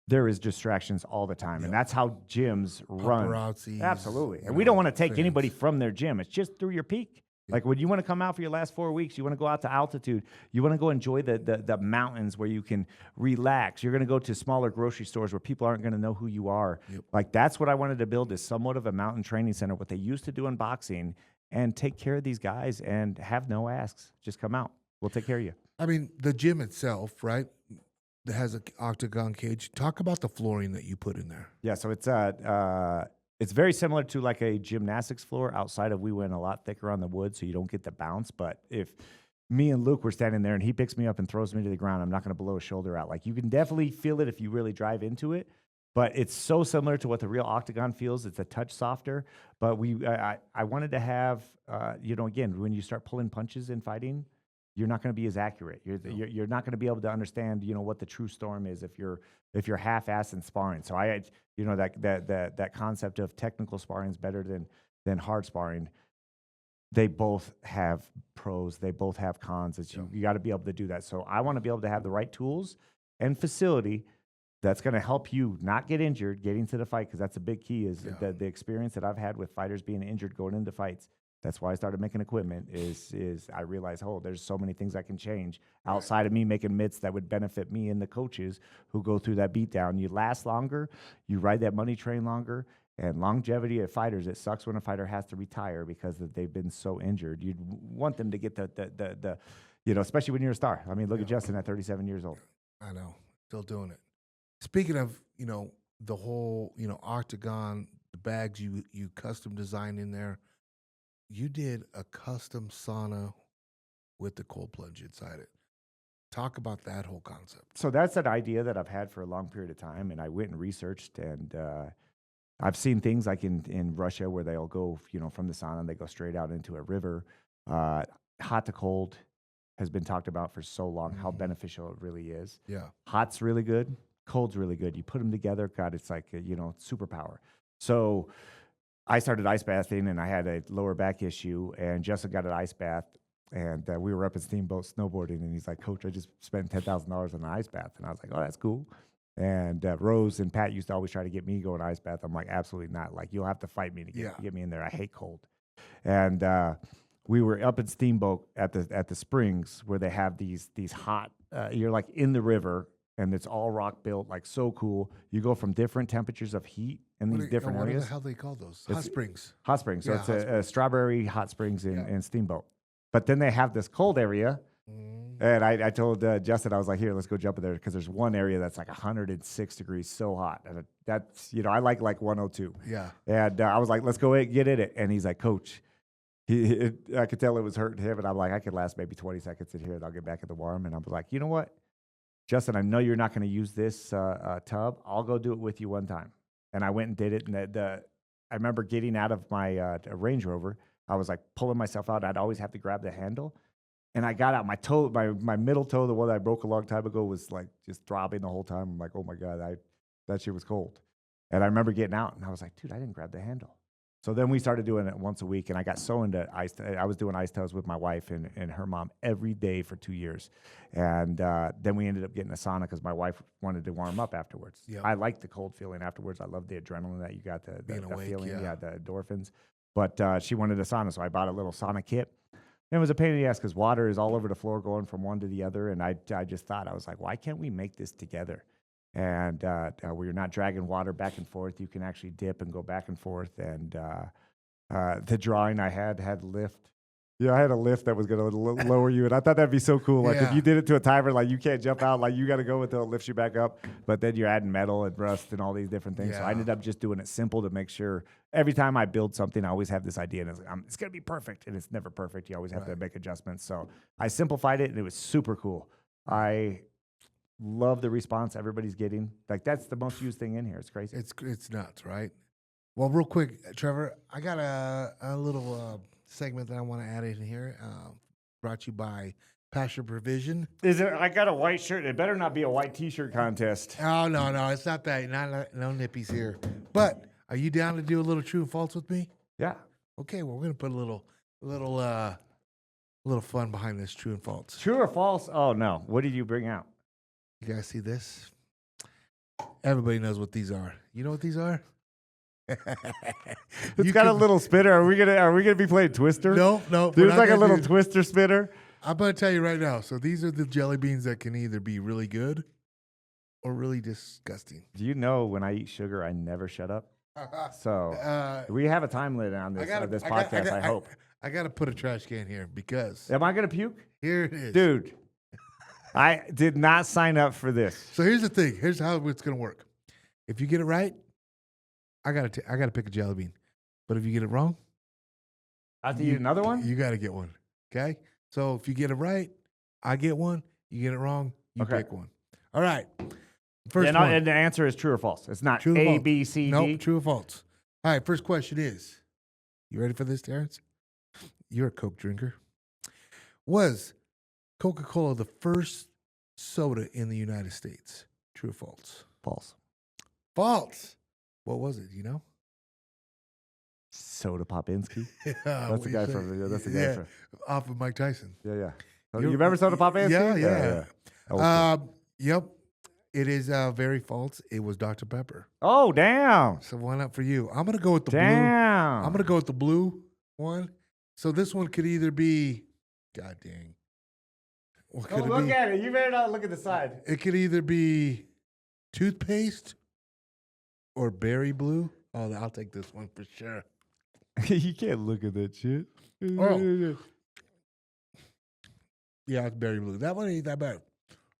There is distractions all the time, and that's how gyms run. Paparazzis, Absolutely. And we don't want to take fans. anybody from their gym. It's just through your peak. Like when you want to come out for your last 4 weeks, you want to go out to altitude, you want to go enjoy the mountains where you can relax. You're going to go to smaller grocery stores where people aren't going to know who you are. Like that's what I wanted to build, is somewhat of a mountain training center, what they used to do in boxing, and take care of these guys and have no asks. Just come out. We'll take care of you. I mean, the gym itself, right? That has an octagon cage. Talk about the flooring that you put in there. Yeah, so it's very similar to like a gymnastics floor. Outside of, we went a lot thicker on the wood, so you don't get the bounce. But if me and Luke were standing there and he picks me up and throws me to the ground, I'm not going to blow a shoulder out. Like you can definitely feel it if you really drive into it. But it's so similar to what the real octagon feels. It's a touch softer. But I wanted to have, again, when you start pulling punches in fighting, you're not going to be as accurate. You're not going to be able to understand, what the true storm is if you're half-assed in sparring. So that concept of technical sparring is better than hard sparring. They both have pros. They both have cons. You got to be able to do that. So I want to be able to have the right tools and facility that's going to help you not get injured getting to the fight, because that's a big key. Is the experience that I've had with fighters being injured going into fights. That's why I started making equipment. Is I realized, there's so many things I can change outside of me making mitts that would benefit me and the coaches who go through that beatdown. You last longer, you ride that money train longer, and longevity of fighters. It sucks when a fighter has to retire because they've been so injured. You'd want them to get the especially when you're a star. I mean, look at Justin at 37 years old. I know, still doing it. Speaking of, the whole, octagon, the bags you custom designed in there. You did a custom sauna with the cold plunge inside it. Talk about that whole concept. So that's an idea that I've had for a long period of time, and I went and researched, and I've seen things like in Russia where they'll go, from the sauna, and they go straight out into a river. Hot to cold has been talked about for so long, how beneficial it really is. Yeah. Hot's really good. Cold's really good. You put them together, God, it's like, superpower. So I started ice bathing, and I had a lower back issue, and Justin got an ice bath. And we were up in Steamboat snowboarding, and he's like, "Coach, I just spent $10,000 on an ice bath." And I was like, "Oh, that's cool." And Rose and Pat used to always try to get me to go in ice bath. I'm like, absolutely not. Like, you'll have to fight me to get me in there. I hate cold. And we were up in Steamboat at the springs where they have these hot. You're like in the river, and it's all rock built, like so cool. You go from different temperatures of heat in these different areas. What the hell they call those? Hot springs. Hot springs. So Yeah, it's a strawberry hot springs in Steamboat. But then they have this cold area. And I told Justin, I was like, here, let's go jump in there, because there's one area that's like 106 degrees, so hot. And that's, I like 102. Yeah. And I was like, let's go get in it. And he's like, Coach, I could tell it was hurting him. And I'm like, I could last maybe 20 seconds in here, and I'll get back in the warm. And I'm like, you know what, Justin, I know you're not going to use this tub. I'll go do it with you one time. And I went and did it. And I remember getting out of my Range Rover. I was like pulling myself out. I'd always have to grab the handle. And I got out my toe, my middle toe, the one that I broke a long time ago, was like just throbbing the whole time. I'm like, oh my God, that shit was cold. And I remember getting out, and I was like, dude, I didn't grab the handle. So then we started doing it once a week, and I got so into ice. I was doing ice tubs with my wife and her mom every day for 2 years. And then we ended up getting a sauna because my wife wanted to warm up afterwards. Yep. I like the cold feeling afterwards. I love the adrenaline that you got, the feeling, the endorphins. But she wanted a sauna, so I bought a little sauna kit. And it was a pain in the ass because water is all over the floor going from one to the other. And I just thought, I was like, why can't we make this together? And where you're not dragging water back and forth, you can actually dip and go back and forth. And the drawing I had lift. Yeah, I had a lift that was going to lower you. And I thought that'd be so cool. Like if you did it to a timer, like you can't jump out, like you got to go until it lifts you back up. But then you're adding metal and rust and all these different things. So I ended up just doing it simple to make sure every time I build something, I always have this idea. And it's going to be perfect. And it's never perfect. You always have to make adjustments. So I simplified it, and it was super cool. I love the response everybody's getting. Like that's the most used thing in here. It's crazy. It's nuts, right? Well, real quick, Trevor, I got a little segment that I want to add in here. Brought to you by Pasture Provision. I got a white shirt. It better not be a white T-shirt contest. Oh no, it's not that. No nippies here. But are you down to do a little true and false with me? Yeah. Okay. Well, we're gonna put a little fun behind this true and false. True or false? Oh no. What did you bring out? You guys see this? Everybody knows what these are. You know what these are? It's got a little spinner. Are we gonna be playing Twister? No. There's like a little Twister spinner. I'm gonna tell you right now. So these are the jelly beans that can either be really good or really disgusting. Do you know when I eat sugar, I never shut up? So we have a time limit on this podcast. I hope. I gotta put a trash can here because. Am I gonna puke? Here it is, dude. I did not sign up for this. So here's the thing. Here's how it's gonna work. If you get it right, I gotta pick a jelly bean. But if you get it wrong, I have to eat another one. You gotta get one. Okay. So if you get it right, I get one. You get it wrong, you pick one. All right. First one. And the answer is true or false. It's not true A, B, C, D. Nope, true or false. All right, first question is, you ready for this, Terrence? You're a Coke drinker. Was Coca-Cola the first soda in the United States? True or false? False. False. What was it, you know? Soda Popinski. That's the guy from off of Mike Tyson. Yeah. You remember Soda Popinski? Yeah. Yep. It is very false. It was Dr. Pepper. Oh, damn. So one up for you. I'm gonna go with the blue. Damn. I'm gonna go with the blue one. So this one could either be, God dang. What could look at it. You better not look at the side. It could either be toothpaste or berry blue. Oh, I'll take this one for sure. You can't look at that shit. Oh. Yeah, it's berry blue. That one ain't that bad.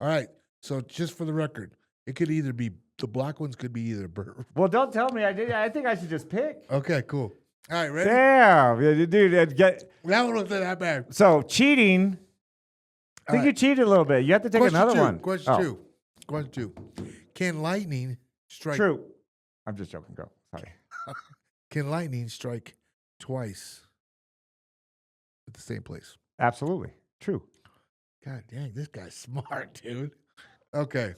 All right. So just for the record, it could either be, the black ones could be either. Well, don't tell me. I think I should just pick. Okay, cool. All right, ready? Damn. Dude, that one wasn't that bad. So cheating. I think you cheated a little bit. You have to take another one. Question two. Can lightning strike? True. I'm just joking. Go. Sorry. Can lightning strike twice at the same place? Absolutely. True. God dang, this guy's smart, dude. Okay.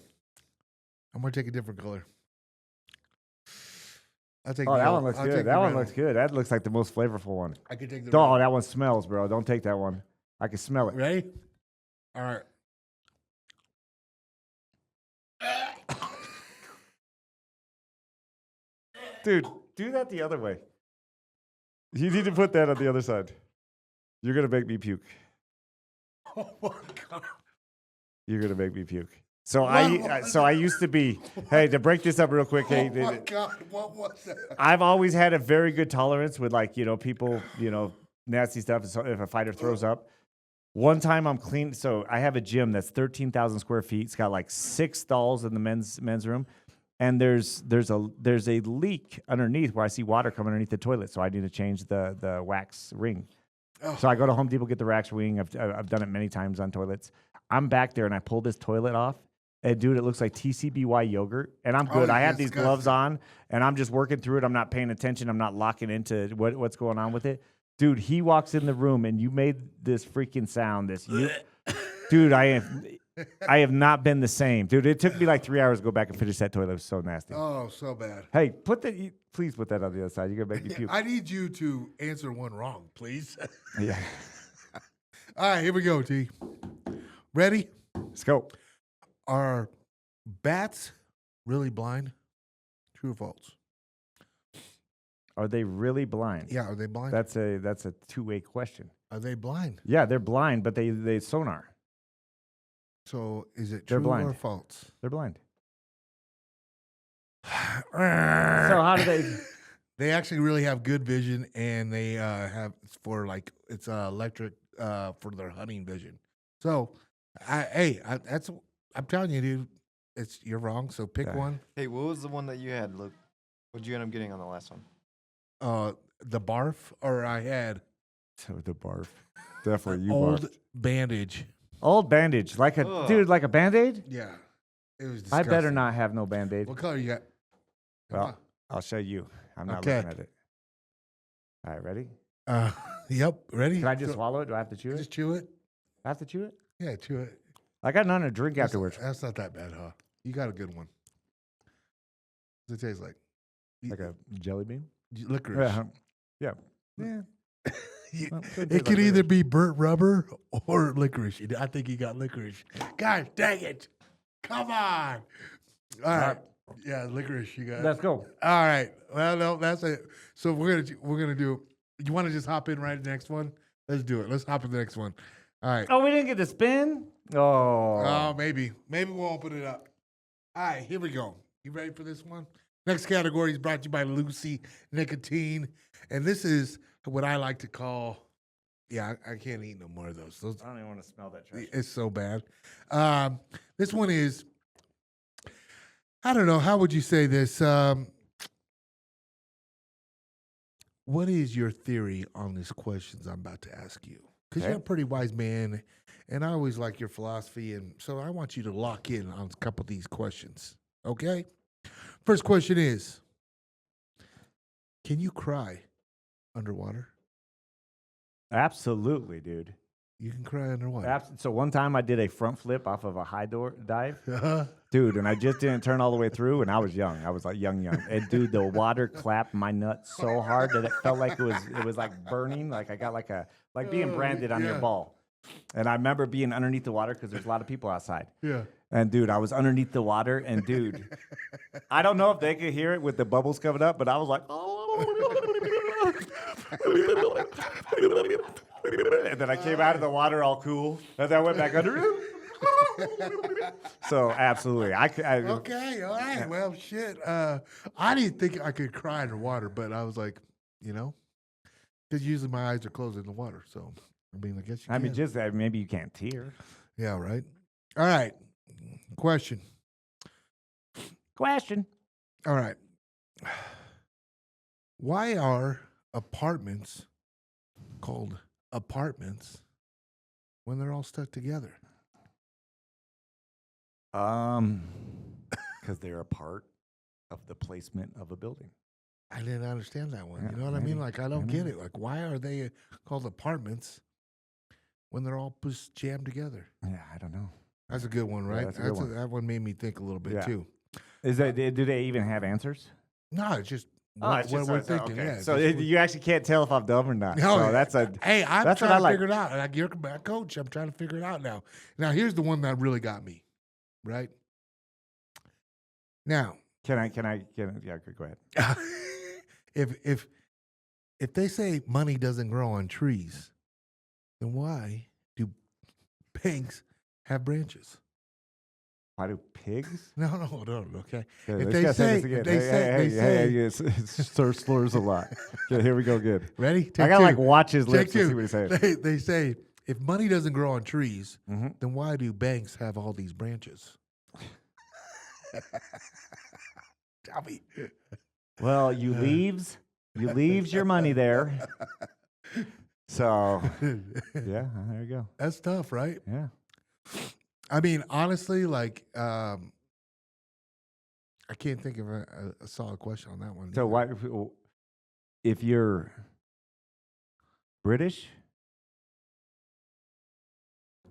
I'm going to take a different color. I'll take that one looks good. That one looks good. That looks like the most flavorful one. I could take the that one smells, bro. Don't take that one. I can smell it. Ready? All right. Dude, do that the other way. You need to put that on the other side. You're going to make me puke. Oh my God. You're going to make me puke. So I used to be, hey, to break this up real quick. Oh Hey, my God. What was that? I've always had a very good tolerance with people, nasty stuff. So if a fighter throws up, one time I'm clean. So I have a gym that's 13,000 square feet. It's got like 6 stalls in the men's room, and there's a leak underneath where I see water coming underneath the toilet. So I need to change the wax ring. Oh. So I go to Home Depot, get the wax ring. I've done it many times on toilets. I'm back there and I pull this toilet off. And dude, it looks like TCBY yogurt, and I'm good. I have these gloves on, and I'm just working through it. I'm not paying attention. I'm not locking into what's going on with it. Dude, he walks in the room, and you made this freaking sound. Dude, I have not been the same. Dude, it took me like 3 hours to go back and finish that toilet. It was so nasty. Oh, so bad. Hey, please put that on the other side. You're gonna make me puke. I need you to answer one wrong, please. Yeah. All right, here we go, T. Ready? Let's go. Are bats really blind? True or false? Are they really blind? Yeah, are they blind? That's a two-way question. Are they blind? Yeah, they're blind, but they sonar. So is it They're true blind. or false? They're blind. So So how do they? They actually really have good vision, and they have it's electric for their hunting vision. So, I'm telling you, dude, you're wrong. So pick Okay. one. Hey, what was the one that you had, Luke? What'd you end up getting on the last one? The barf, or I had So the barf. Definitely you old barfed. bandage. Old bandage, like Ugh. like a Band-Aid. Yeah, it was. I better disgusting. not have no Band-Aid. What color you got? Come Well, I'll show you. I'm not Okay. looking at it. All right, ready? on. Yep. Ready? Can I just swallow it? Do I have to chew it? Just chew it? I have to chew it? Yeah, chew it. I got none to drink afterwards. That's not that bad, huh? You got a good one. What's it taste like? Like a jelly bean? Licorice. Yeah. Yeah. You- Well, it could either be burnt rubber or licorice. I think you got licorice. Gosh, dang it. Come on. All right. Yeah, licorice you got. Let's go. All right. Well, no, that's it. So we're gonna do. You want to just hop in right to the next one? Let's do it. Let's hop in the next one. All right. Oh, we didn't get to spin? Oh. Maybe we'll open it up. All right, here we go. You ready for this one? Next category is brought to you by Lucy Nicotine, and this is what I like to call. Yeah, I can't eat no more of those. I don't even want to smell that trash. It's so bad. This one is. I don't know. How would you say this? What is your theory on these questions I'm about to ask you? Because you're a pretty wise man, and I always like your philosophy, and so I want you to lock in on a couple of these questions. Okay? First question is, can you cry underwater? Absolutely, dude. You can cry underwater. So one time I did a front flip off of a high door dive. Uh-huh. Dude, and I just didn't turn all the way through, and I was young. I was like young. And dude, the water clapped my nuts so hard that it felt like it was like burning, like I got like being branded on your yeah. ball. And I remember being underneath the water because there's a lot of people outside. Yeah. And dude, I was underneath the water, and dude, I don't know if they could hear it with the bubbles coming up, but I was like, and then I came out of the water all cool, and then I went back under. So absolutely, Okay, all right. Well, shit. I didn't think I could cry underwater, but I was like, because usually my eyes are closed in the water. So, I mean, I guess you can. I mean, just maybe you can't tear. Yeah, right. All right. Question. All right. Why are apartments called apartments when they're all stuck together? Because they're a part of the placement of a building. I didn't understand that one. Yeah, You know what I mean? maybe. Like, I don't get it. Like, why are they called apartments when they're all just jammed together? Yeah, I don't know. That's a good one, Yeah, right? that's a good one. That one made me think a little bit Yeah. too. Do they even have answers? No, it's just what we're thinking. Okay. Yeah, So just you actually can't tell if I'm dumb or not. No, So that's a. hey, I'm that's what trying I to like. figure it out. Like, you're my coach. I'm trying to figure it out now. Now, here's the one that really got me. Right now, Can I? Yeah, go ahead. if they say money doesn't grow on trees, then why do banks have branches? Why do pigs? No. Okay. Okay, If this they guy said say, this again. they say, It's slurs a lot. Okay, here we go. Good. ready? I Take gotta two. like watch his Take lips to two. see what he's saying. They say if money doesn't grow on trees, Mhm. then why do banks have all these branches? Tell me. Well, you leaves your money there. So yeah, there you go. That's tough, right? Yeah. I mean, honestly, like, I can't think of a solid question on that one. So either. why, if you're British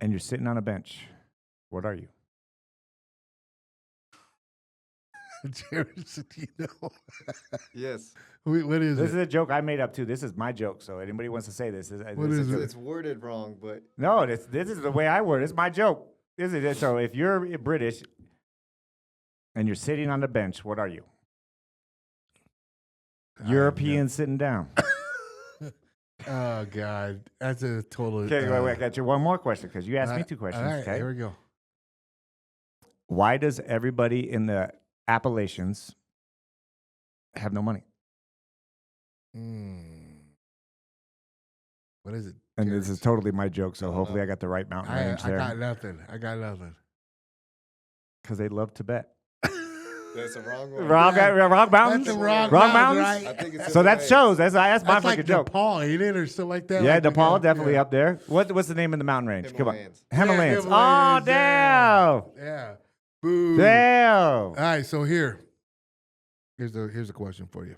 and you're sitting on a bench, what are you? Jared, do you know? Yes. What is This is it? a joke I made up too. This is my joke. So anybody wants to say this? What is it? It's worded wrong, but No, this is the way I word it. It's my joke. This is it. So if you're British and you're sitting on the bench, what are you? European sitting down. Oh God, that's a total. Okay, wait, I got you one more question because you asked me two questions. All right, Okay. here we go. Why does everybody in the Appalachians have no money? What is it? And this is totally my joke, so don't hopefully know. I got the right mountain range I there. got nothing. I got nothing. Because they love to bet. that's a wrong one. Wrong, Yeah, wrong mountains? That's the wrong Wrong mountain, mountains? I think it's So that Himalayas. shows. That's my That's like freaking joke. Nepal, ain't it, or something like that? Yeah, like Nepal, the- definitely yeah. up there. What's the name of the mountain range? Come on. Himalayas. Himalayas. Himalayas, Oh, damn. Yeah. Boo. Damn. All right, so here's a question for you.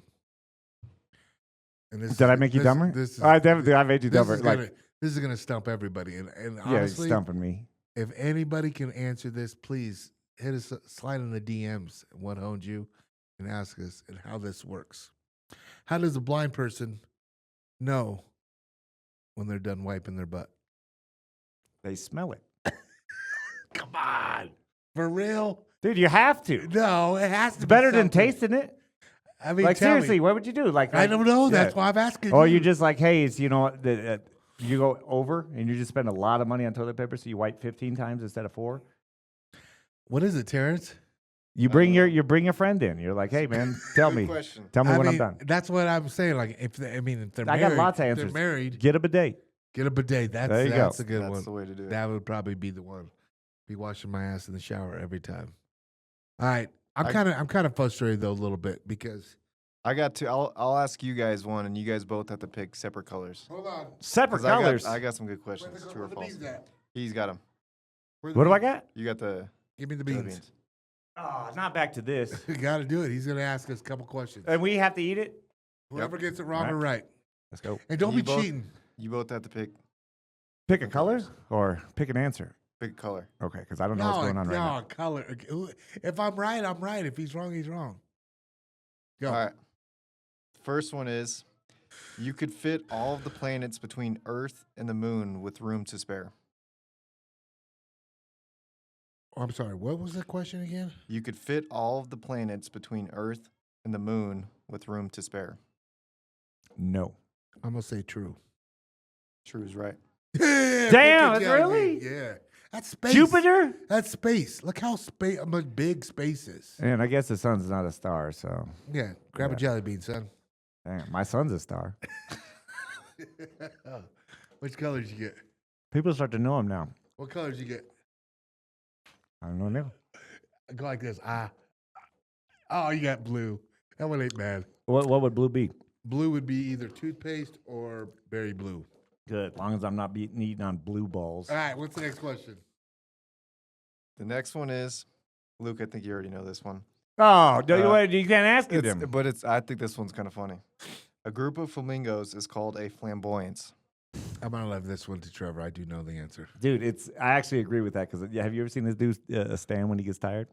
And this Did I make you dumber? This is, I definitely I made you this dumber. is Like, gonna, this is gonna stump everybody. And yeah, honestly, you're stumping me. if anybody can answer this, please hit us, slide in the DMs. What owned you, and ask us and how this works. How does a blind person know when they're done wiping their butt? They smell it. Come on, for real? Dude, you have to. No, it has to. It's be better than something. tasting it. I mean, Like, tell seriously, me. what would you do? Like, I don't know. That's yeah. why I'm asking. Or you you just like, hey, it's, you know, you go over and you just spend a lot of money on toilet paper, so you wipe 15 times instead of 4. What is it, Terrence? You bring you bring a friend in. You're like, hey man, tell Good me, question. tell me I when mean, I'm done. That's what I'm saying. Like, if they're I married, got lots of if answers. they're married, Get a bidet. get a bidet. That's There you go. that's a good That's one. the way to do it. That would probably be the one. Be washing my ass in the shower every time. All right, I'm kind of frustrated though a little bit because. I got to. I'll ask you guys one, and you guys both have to pick separate colors. Hold on. Separate 'Cause colors. I got some good questions. True or false? He's got them. What do I got? You got the Give me the jelly beans. Oh, not back to this. You got to do it. He's going to ask us a couple questions. And we have to eat it. Whoever gets it wrong All or right. Let's go. And don't You be both- cheating. You both have to pick Pick a color or pick an answer. a color. Okay, because I don't know what's going on right now. Color. If I'm right, I'm right. If he's wrong, he's wrong. Go. All right. First one is, you could fit all of the planets between Earth and the Moon with room to spare. Oh, I'm sorry. What was the question again? You could fit all of the planets between Earth and the Moon with room to spare. No. I'm going to say true. True is right. Damn, that's really? Yeah. That's space. Jupiter? That's space. Look how much big space is. And I guess the sun's not a star, so Yeah. Grab a Yeah. jelly bean, son. damn, my son's a star. Which colors you get? People start to know him now. What colors you get? I don't know now. Go like this. Oh, you got blue. That one ain't bad. What would blue be? Blue would be either toothpaste or berry blue. Good, as long as I'm not eating on blue balls. All right, what's the next question? The next one is, Luke, I think you already know this one. Oh, you can't ask it him. But I think this one's kind of funny. A group of flamingos is called a flamboyance. I'm going to leave this one to Trevor. I do know the answer. Dude, I actually agree with that because have you ever seen this dude stand when he gets tired?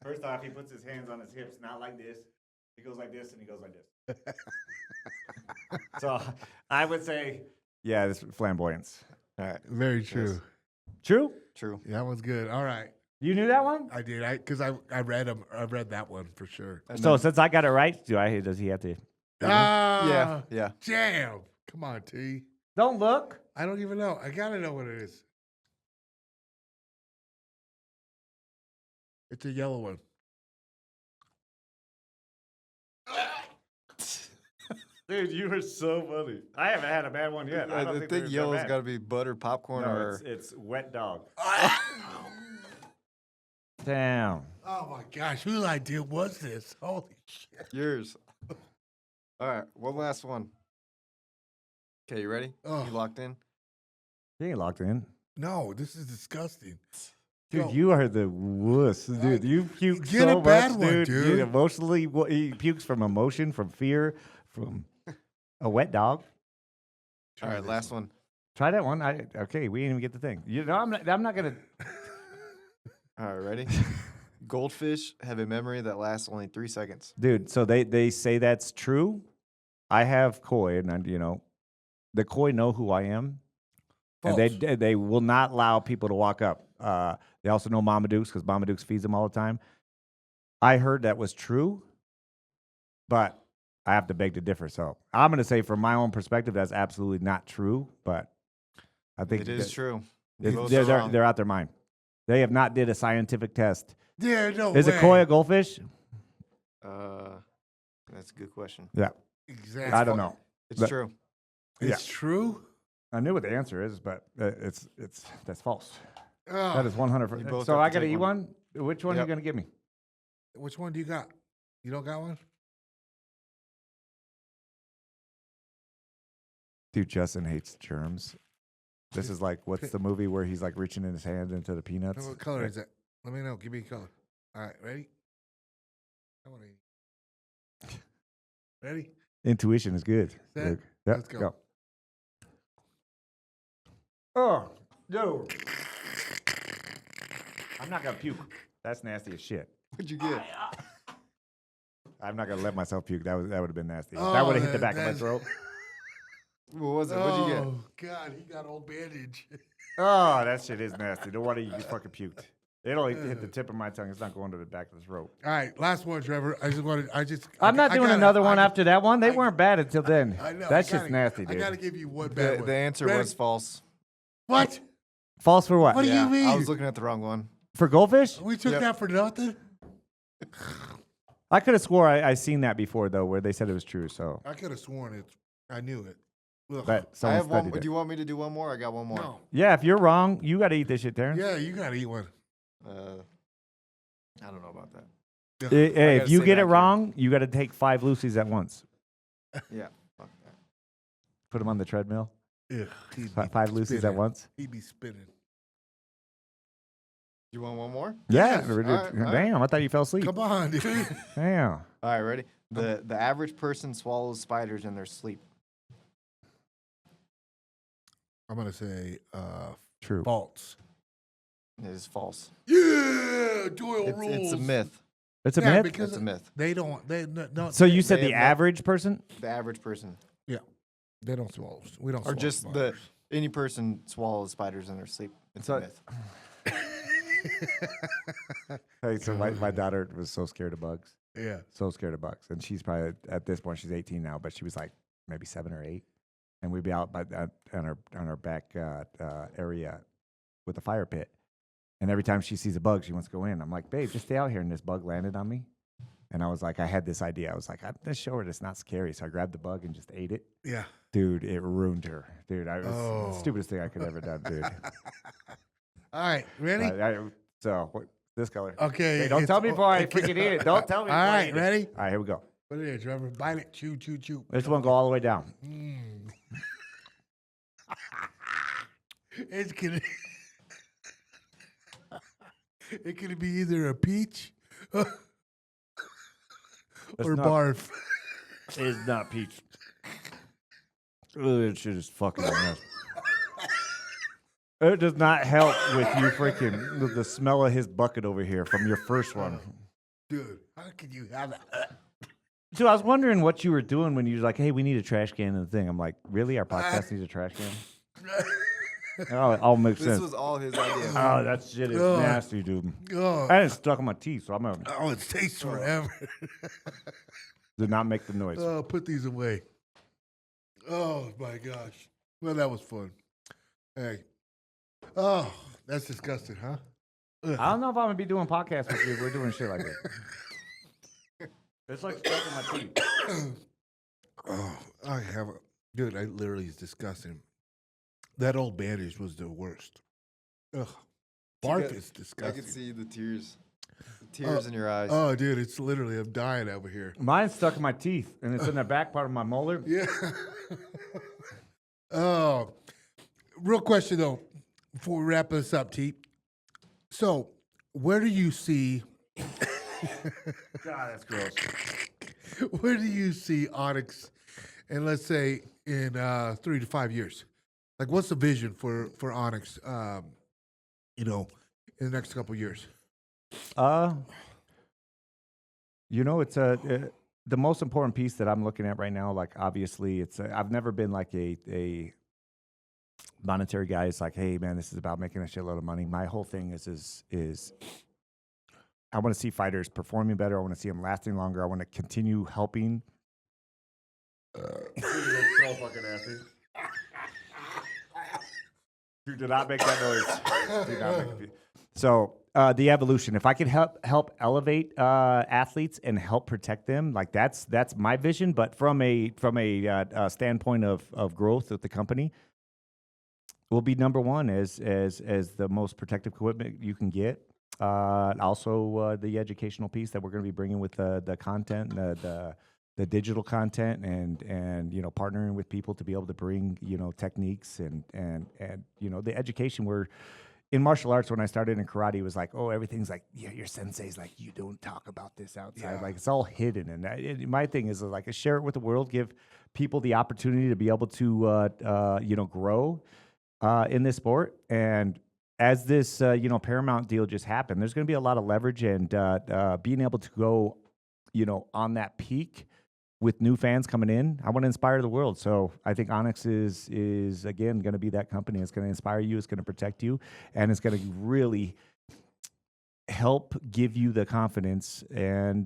First First off, he puts his hands on his hips, not like this. He goes like this, and he goes like this. So I would say, yeah, this flamboyance. All right. Very true. True? True. Yeah, that was good. All right. You knew that one? I did. Because I read them. I read that one for sure. And So then- since I got it right, does he have to? yeah. Damn. Come on, T. Don't look. I don't even know. I gotta know what it is. It's a yellow one. Dude, you were so funny. I haven't had a bad one yet. I don't I think think they're yellow's bad. got to be buttered popcorn No, or. it's wet dog. Damn. Oh my gosh, whose idea was this? Holy shit. Yours. All right, one last one. Okay, you ready? Oh. You locked in? You ain't locked in. No, this is disgusting. Dude, Yo. you are the wuss, dude. You puke Get so a bad much, one, dude. dude. He emotionally, he pukes from emotion, from fear, from a wet dog. All right, last one. Try that one. Okay, we didn't even get the thing. You know, I'm not gonna. All right, ready? Goldfish have a memory that lasts only 3 seconds. Dude, so they say that's true. I have koi, and the koi know who I am, False. and they will not allow people to walk up. They also know Mama Dukes because Mama Dukes feeds them all the time. I heard that was true, but I have to beg to differ. So I'm going to say, from my own perspective, that's absolutely not true. But I think It is true. They're, You both are wrong. they're out their mind. They have not did a scientific test. Yeah, no Is way. a koi a goldfish? That's a good question. Yeah, Exactly. I don't know. It's But- true. It's true? I knew what the answer is, but that's false. Oh, That is 100%. You both So have I to got to take eat one. one. Which one are you Yep. going to give me? which one do you got? You don't got one? Dude, Justin hates germs. This is like, what's the movie where he's like reaching in his hand into the peanuts? What color is it? Let me know. Give me a color. All right, ready? I want to eat. Ready? Intuition is good. Set. Luke. Yep, Let's go. Oh, no. I'm not going to puke. That's nasty as shit. What'd you get? I'm not going to let myself puke. That would have been nasty. Oh, that would have hit the back of my that's- throat. What was it? What'd you get? Oh, God, he got old bandage. Oh, that shit is nasty. No wonder you fucking puked. It only hit the tip of my tongue. It's not going to the back of the throat. All right, last one, Trevor. I'm not doing another one after that one. They weren't bad until then. I know. That's I just gotta- nasty, I dude. got to give you one bad one. The answer Ready? was false. What? False for what? What do you mean? I was looking at the wrong one. For goldfish? We took Yep. that for nothing? I could have swore I seen that before, though, where they said it was true. So, I could have sworn it. I knew it. Ugh. but I someone have one. studied Do it. you want me to do one more? I got one more. No. Yeah, if you're wrong, you got to eat this shit, Terrence. Yeah, you got to eat one. I don't know about that. Hey, I if gotta you say get that, it too. wrong, you got to take 5 Lucy's at once. Yeah. Fuck that. Put them on the treadmill. Ugh, he'd 5 be Lucy's at spinning. once. He'd be spinning. You want one more? Yeah. Yes. All right, all right. Damn, I thought you fell asleep. Come on, dude. Damn. All right, ready? The average person swallows spiders in their sleep. I'm going to say True. false. It is false. Yeah, Doyle It's, rules. it's a myth. It's a Yeah, myth? because It's a myth. they don't. They no. So you said They the have no- average person? The average person, Yeah, they don't swallow. We don't. or swallow just spiders. any person swallows spiders in their sleep. It's So- a myth. Hey, so my daughter was so scared of bugs. Yeah. So scared of bugs. And she's probably, at this point, she's 18 now, but she was like maybe 7 or 8. And we'd be out on our back area with a fire pit. And every time she sees a bug, she wants to go in. I'm like, babe, just stay out here. And this bug landed on me. And I was like, I had this idea. I was like, let's show her it's not scary. So I grabbed the bug and just ate it. Yeah. Dude, it ruined her. Dude, I was Oh. the stupidest thing I could ever done, dude. All right, ready? This color. Okay. Hey, don't it's- tell me before I okay. freaking eat it. Don't tell me All before I right, eat it. ready? All right, here we go. Put it in, Trevor. Bite it. Chew, chew, chew. This one go all the way down. Mm. It's gonna. It could be either a peach or That's not- barf. It's not peach. That shit is fucking mess. It does not help with you freaking the smell of his bucket over here from your first one. Dude, how could you have that? So I was wondering what you were doing when you were like, "Hey, we need a trash can in the thing." I'm like, "Really? Our podcast needs a trash can?" Oh, it all makes This sense. was all his idea. Oh, that shit is Oh. nasty, dude. Oh, And it's stuck in my teeth, so I'm gonna oh, it tastes forever. did not make the noise. Oh, put these away. Oh my gosh. Well, that was fun. Hey. Oh, that's disgusting, huh? Ugh. I don't know if I'm gonna be doing podcasts with you if we're doing shit like that. It's like stuck in my teeth. Oh, I have a dude. I literally is disgusting. That old bandage was the worst. Ugh, bark is I disgusting. could see the tears in your eyes. Oh, dude, it's literally I'm dying over here. Mine's stuck in my teeth, and it's in the back part of my molar. Yeah. Oh, real question though, before we wrap this up, T. So, where do you see? God, that's gross. Where do you see Onyx, and let's say in 3 to 5 years? Like, what's the vision for Onyx? In the next couple of years. It's the most important piece that I'm looking at right now. Like, obviously, it's I've never been like a monetary guy. It's like, hey, man, this is about making a shitload of money. My whole thing is I want to see fighters performing better. I want to see them lasting longer. I want to continue helping. That's so fucking nasty. Dude, did not make that noise. Did not make it. So the evolution. If I could help elevate athletes and help protect them, like that's my vision. But from a standpoint of growth of the company, we'll be number one as the most protective equipment you can get. Also, the educational piece that we're going to be bringing with the content, the digital content, and partnering with people to be able to bring techniques and the education. We're in martial arts. When I started in karate, it was like, oh, everything's like, yeah, your sensei's like, you don't talk about this outside. Yeah. Like, it's all hidden. And my thing is like, share it with the world, give people the opportunity to be able to grow in this sport. And as this Paramount deal just happened, there's going to be a lot of leverage, and being able to go on that peak with new fans coming in. I want to inspire the world. So I think Onyx is again going to be that company. It's going to inspire you, it's going to protect you, and it's going to really help give you the confidence. And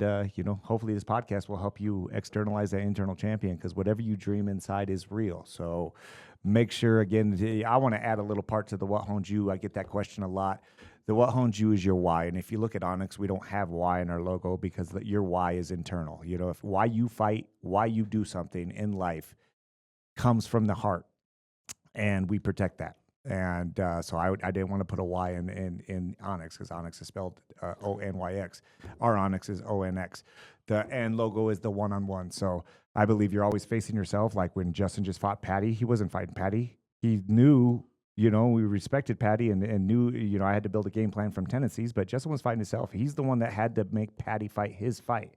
hopefully this podcast will help you externalize that internal champion, because whatever you dream inside is real. So make sure, again, I want to add a little part to the what hones you. I get that question a lot. The what hones you is your why. And if you look at Onyx, we don't have why in our logo, because your why is internal. If why you fight, why you do something in life comes from the heart, and we protect that. And so I didn't want to put a Y in Onyx, because Onyx is spelled Onyx. Our Onyx is Onyx. The N logo is the one-on-one. So I believe you're always facing yourself. Like when Justin just fought Patty, he wasn't fighting Patty. He knew, we respected Patty and knew, I had to build a game plan from tendencies, but Justin was fighting himself. He's the one that had to make Patty fight his fight.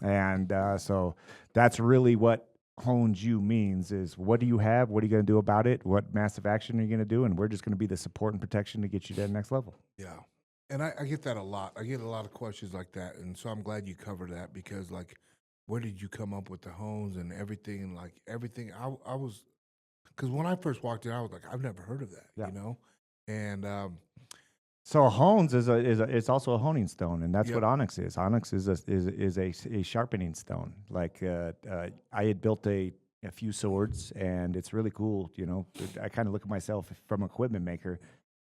And so that's really what hones you means, is what do you have? What are you going to do about it? What massive action are you going to do? And we're just going to be the support and protection to get you to the next level. Yeah. And I get that a lot. I get a lot of questions like that. And so I'm glad you covered that, because, like, where did you come up with the hones and everything? And, like, everything. I was, because when I first walked in, I was like, I've never heard of that, And so a hones is it's also a honing stone, and that's Yep. what Onyx is. Onyx is a sharpening stone. Like I had built a few swords, and it's really cool. I kind of look at myself from equipment maker.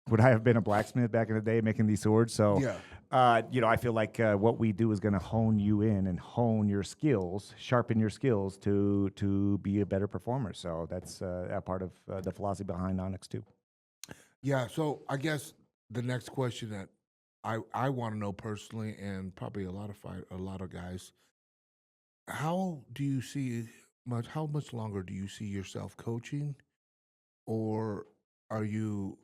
Would I have been a blacksmith back in the day making these swords? So, Yeah. I feel like what we do is going to hone you in and hone your skills, sharpen your skills to be a better performer. So that's a part of the philosophy behind Onyx too. Yeah. So I guess the next question that I want to know personally, and probably a lot of guys, how much longer do you see yourself coaching, or are you,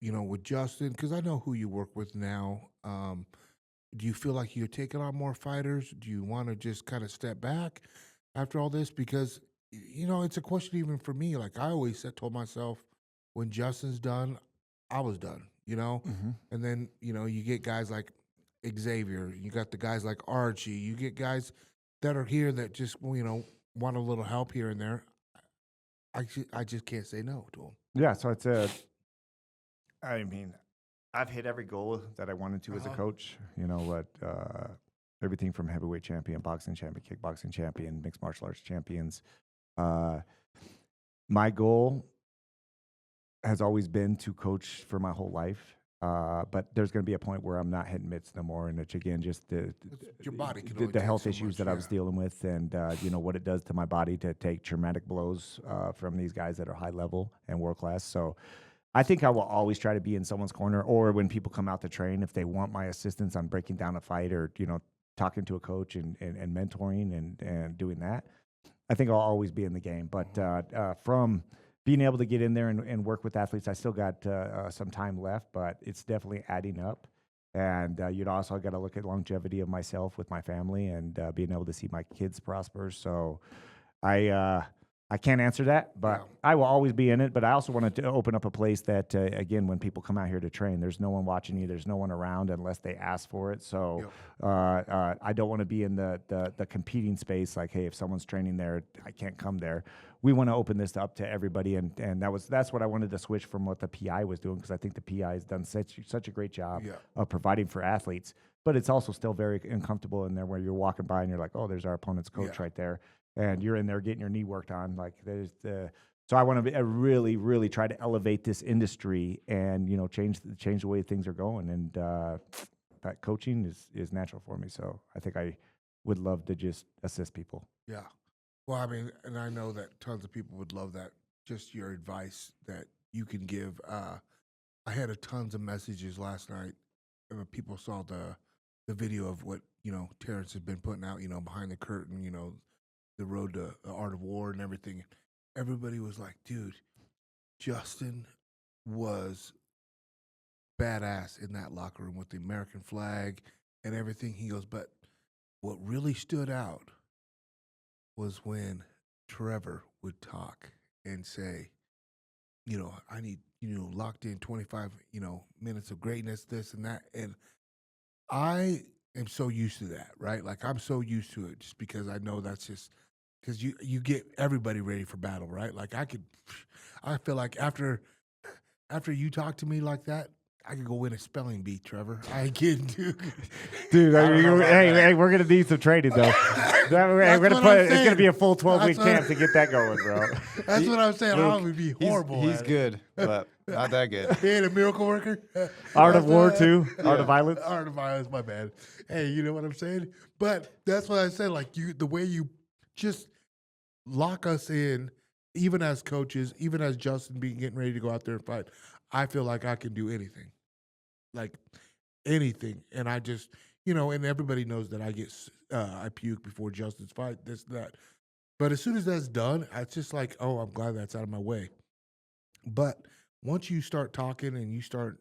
with Justin? Because I know who you work with now. Do you feel like you're taking on more fighters? Do you want to just kind of step back after all this? Because it's a question even for me. Like I always told myself, when Justin's done, I was done. And then you get guys like Xavier. You got the guys like Archie. You get guys that are here that just want a little help here and there. I just can't say no to them. Yeah, so I mean, I've hit every goal that I wanted to as a coach. You know what? Everything from heavyweight champion, boxing champion, kickboxing champion, mixed martial arts champions. My goal has always been to coach for my whole life. But there's going to be a point where I'm not hitting mitts no more, and it's again just Your body can the only take health so issues much, that I was dealing with, and what it does to my body to take traumatic blows from these guys that are high level and world class. So I think I will always try to be in someone's corner, or when people come out to train, if they want my assistance on breaking down a fight or talking to a coach and mentoring and doing that. I think I'll always be in the game. But from being able to get in there and work with athletes, I still got some time left, but it's definitely adding up. And also got to look at longevity of myself with my family and being able to see my kids prosper. So I can't answer that, but I will always be in it. But I also want to open up a place that, again, when people come out here to train, there's no one watching you. There's no one around unless they ask for it. So I don't want to be in the competing space like, hey, if someone's training there, I can't come there. We want to open this up to everybody. And that's what I wanted to switch from what the PI was doing, because I think the PI has done such a great job of providing for athletes. But it's also still very uncomfortable in there where you're walking by and you're like, oh, there's our opponent's coach right there. And you're in there getting your knee worked on. So I want to really, really try to elevate this industry and, change the way things are going. And that coaching is natural for me. So I think I would love to just assist people. Yeah. Well, I mean, and I know that tons of people would love that, just your advice that you can give. I had tons of messages last night. People saw the video of what, Terrence has been putting out, behind the curtain, the road to the art of war and everything. Everybody was like, dude, Justin was badass in that locker room with the American flag and everything. He goes, but what really stood out was when Trevor would talk and say, I need, locked in 25, minutes of greatness, this and that. And I am so used to that, right? Like, I'm so used to it just because I know that's just because you get everybody ready for battle, right? Like, I feel like after you talk to me like that, I could go win a spelling bee, Trevor. I ain't kidding, dude. Dude, hey, we're gonna need some training though. It's gonna be a full 12-week camp to get that going, bro. That's what I'm saying. I would be horrible. He's good, but not that good. He ain't a miracle worker. Art of war too. Art of violence. Art of violence. My bad. Hey, you know what I'm saying? But that's what I said. Like, the way you just lock us in, even as coaches, even as Justin getting ready to go out there and fight, I feel like I can do anything. Like, anything. And I just, and everybody knows that I puke before Justin's fight, this, that. But as soon as that's done, it's just like, oh, I'm glad that's out of my way. But once you start talking and you start,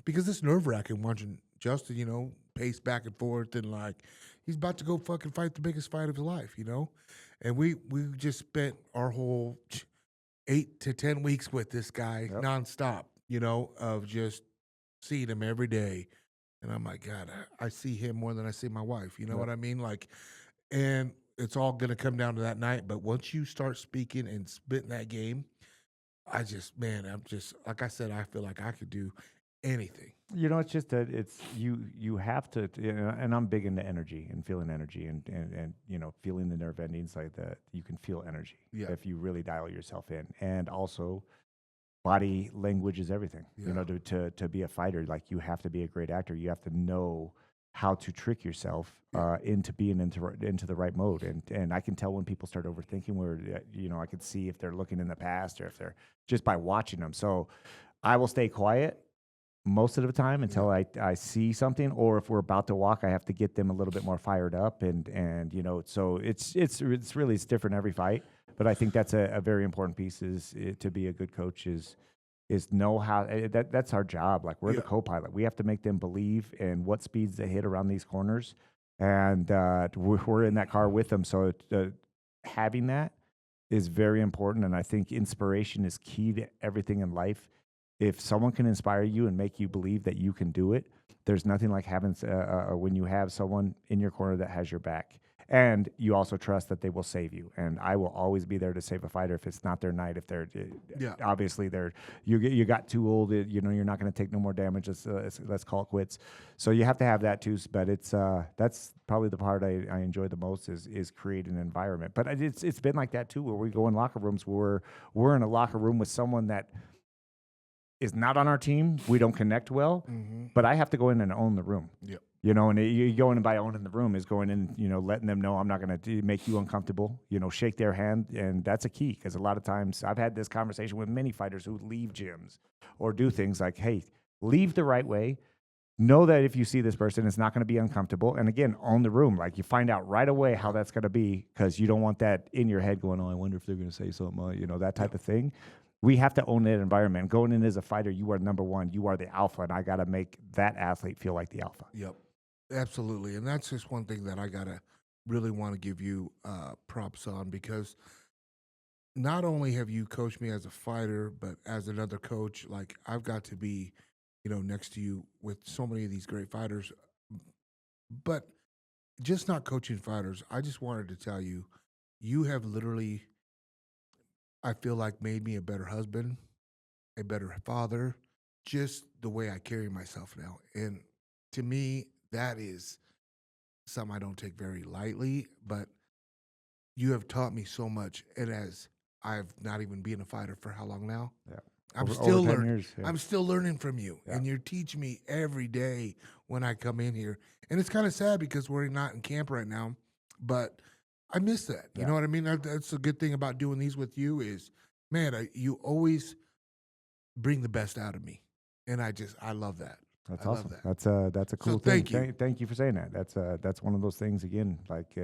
because it's nerve-wracking watching Justin, pace back and forth and like, he's about to go fucking fight the biggest fight of his life, And we just spent our whole 8 to 10 weeks with this guy nonstop, of just seeing him every day. And I'm like, God, I see him more than I see my wife. You know what I mean? Like, and it's all going to come down to that night. But once you start speaking and spitting that game, I'm just, like I said, I feel like I could do anything. It's just that you have to, and I'm big into energy and feeling energy and feeling the nerve endings like that. You can feel energy if you really dial yourself in. And also, body language is everything. To be a fighter, like, you have to be a great actor. You have to know how to trick yourself into being into the right mode. And I can tell when people start overthinking, where I can see if they're looking in the past or if they're just by watching them. So I will stay quiet most of the time until I see something, or if we're about to walk, I have to get them a little bit more fired up. And so it's different every fight. But I think that's a very important piece to be a good coach is know how that's our job. Like, we're the co-pilot. We have to make them believe in what speeds they hit around these corners, and we're in that car with them. So having that is very important, and I think inspiration is key to everything in life. If someone can inspire you and make you believe that you can do it, there's nothing like having when you have someone in your corner that has your back. And you also trust that they will save you. And I will always be there to save a fighter if it's not their night. If they're obviously you got too old. You're not going to take no more damage. Let's call it quits. So you have to have that too. But that's probably the part I enjoy the most is creating an environment. But it's been like that too, where we go in locker rooms where we're in a locker room with someone that is not on our team. We don't connect well, but I have to go in and own the room. Yep. And you go in and by owning the room is going in, letting them know I'm not going to make you uncomfortable, shake their hand. And that's a key because a lot of times I've had this conversation with many fighters who leave gyms or do things like, hey, leave the right way. Know that if you see this person, it's not going to be uncomfortable. And again, own the room. Like you find out right away how that's going to be because you don't want that in your head going, oh, I wonder if they're going to say something, that type of thing. We have to own that environment. Going in as a fighter, you are number one. You are the alpha, and I got to make that athlete feel like the alpha. Yep. Absolutely. And that's just one thing that I really want to give you props on because not only have you coached me as a fighter, but as another coach, like I've got to be, next to you with so many of these great fighters, but just not coaching fighters. I just wanted to tell you, you have literally, I feel like made me a better husband, a better father, just the way I carry myself now. And to me, that is something I don't take very lightly, but you have taught me so much. And as I've not even been a fighter for how long now? Yeah. I'm Over still 10 learning. years, yeah. I'm still learning from you. Yeah. And you're teaching me every day when I come in here. And it's kind of sad because we're not in camp right now, but I miss that. You know what I mean? That's a good thing about doing these with you is, man, you always bring the best out of me. And I love that. That's I awesome. love That's a So cool thing. thank you. Thank you for saying that. That's one of those things again. Like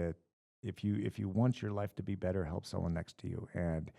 if you want your life to be better, help someone next to you. And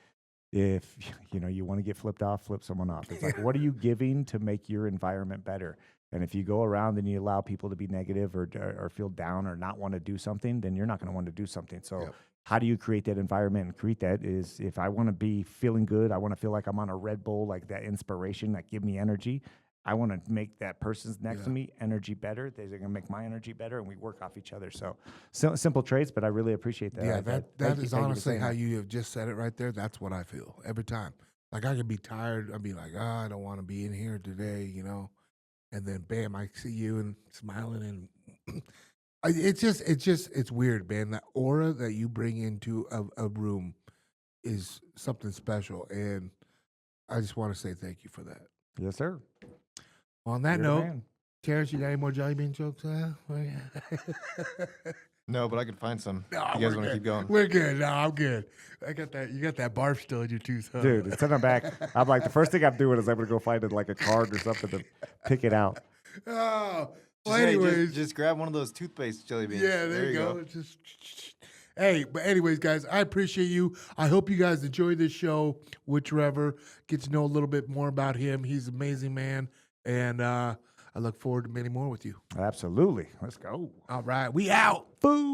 if you want to get flipped off, flip someone off. It's like, what are you giving to make your environment better? And if you go around and you allow people to be negative or feel down or not want to do something, then you're not going to want to do something. So how do you create that environment? And create that is if I want to be feeling good, I want to feel like I'm on a Red Bull, like that inspiration that give me energy. I want to make that person's next to me energy better. They're going to make my energy better, and we work off each other. So simple traits, but I really appreciate that. Yeah, that is honestly how that. you have just said it right there. That's what I feel every time. Like I could be tired. I'd be like, I don't want to be in here today, And then bam, I see you and smiling, and it's weird, man. That aura that you bring into a room is something special, and I just want to say thank you for that. Yes, sir. On that You're the note, man. Terrence, you got any more Jelly Bean jokes? No, but I could find some. No, You guys we're want to good. keep going? We're good. No, I'm good. I got that. You got that barf still in your tooth, huh? Dude, it's in the back. I'm like, the first thing I'm doing is I'm going to go find it like a card or something to pick it out. Oh, well, Hey, anyways. just grab one of those toothpaste jelly beans. Yeah, there you go. Just hey, but anyways, guys, I appreciate you. I hope you guys enjoy this show with Trevor. Get to know a little bit more about him. He's an amazing man, and I look forward to many more with you. Absolutely. Let's go. All right, we out. Food.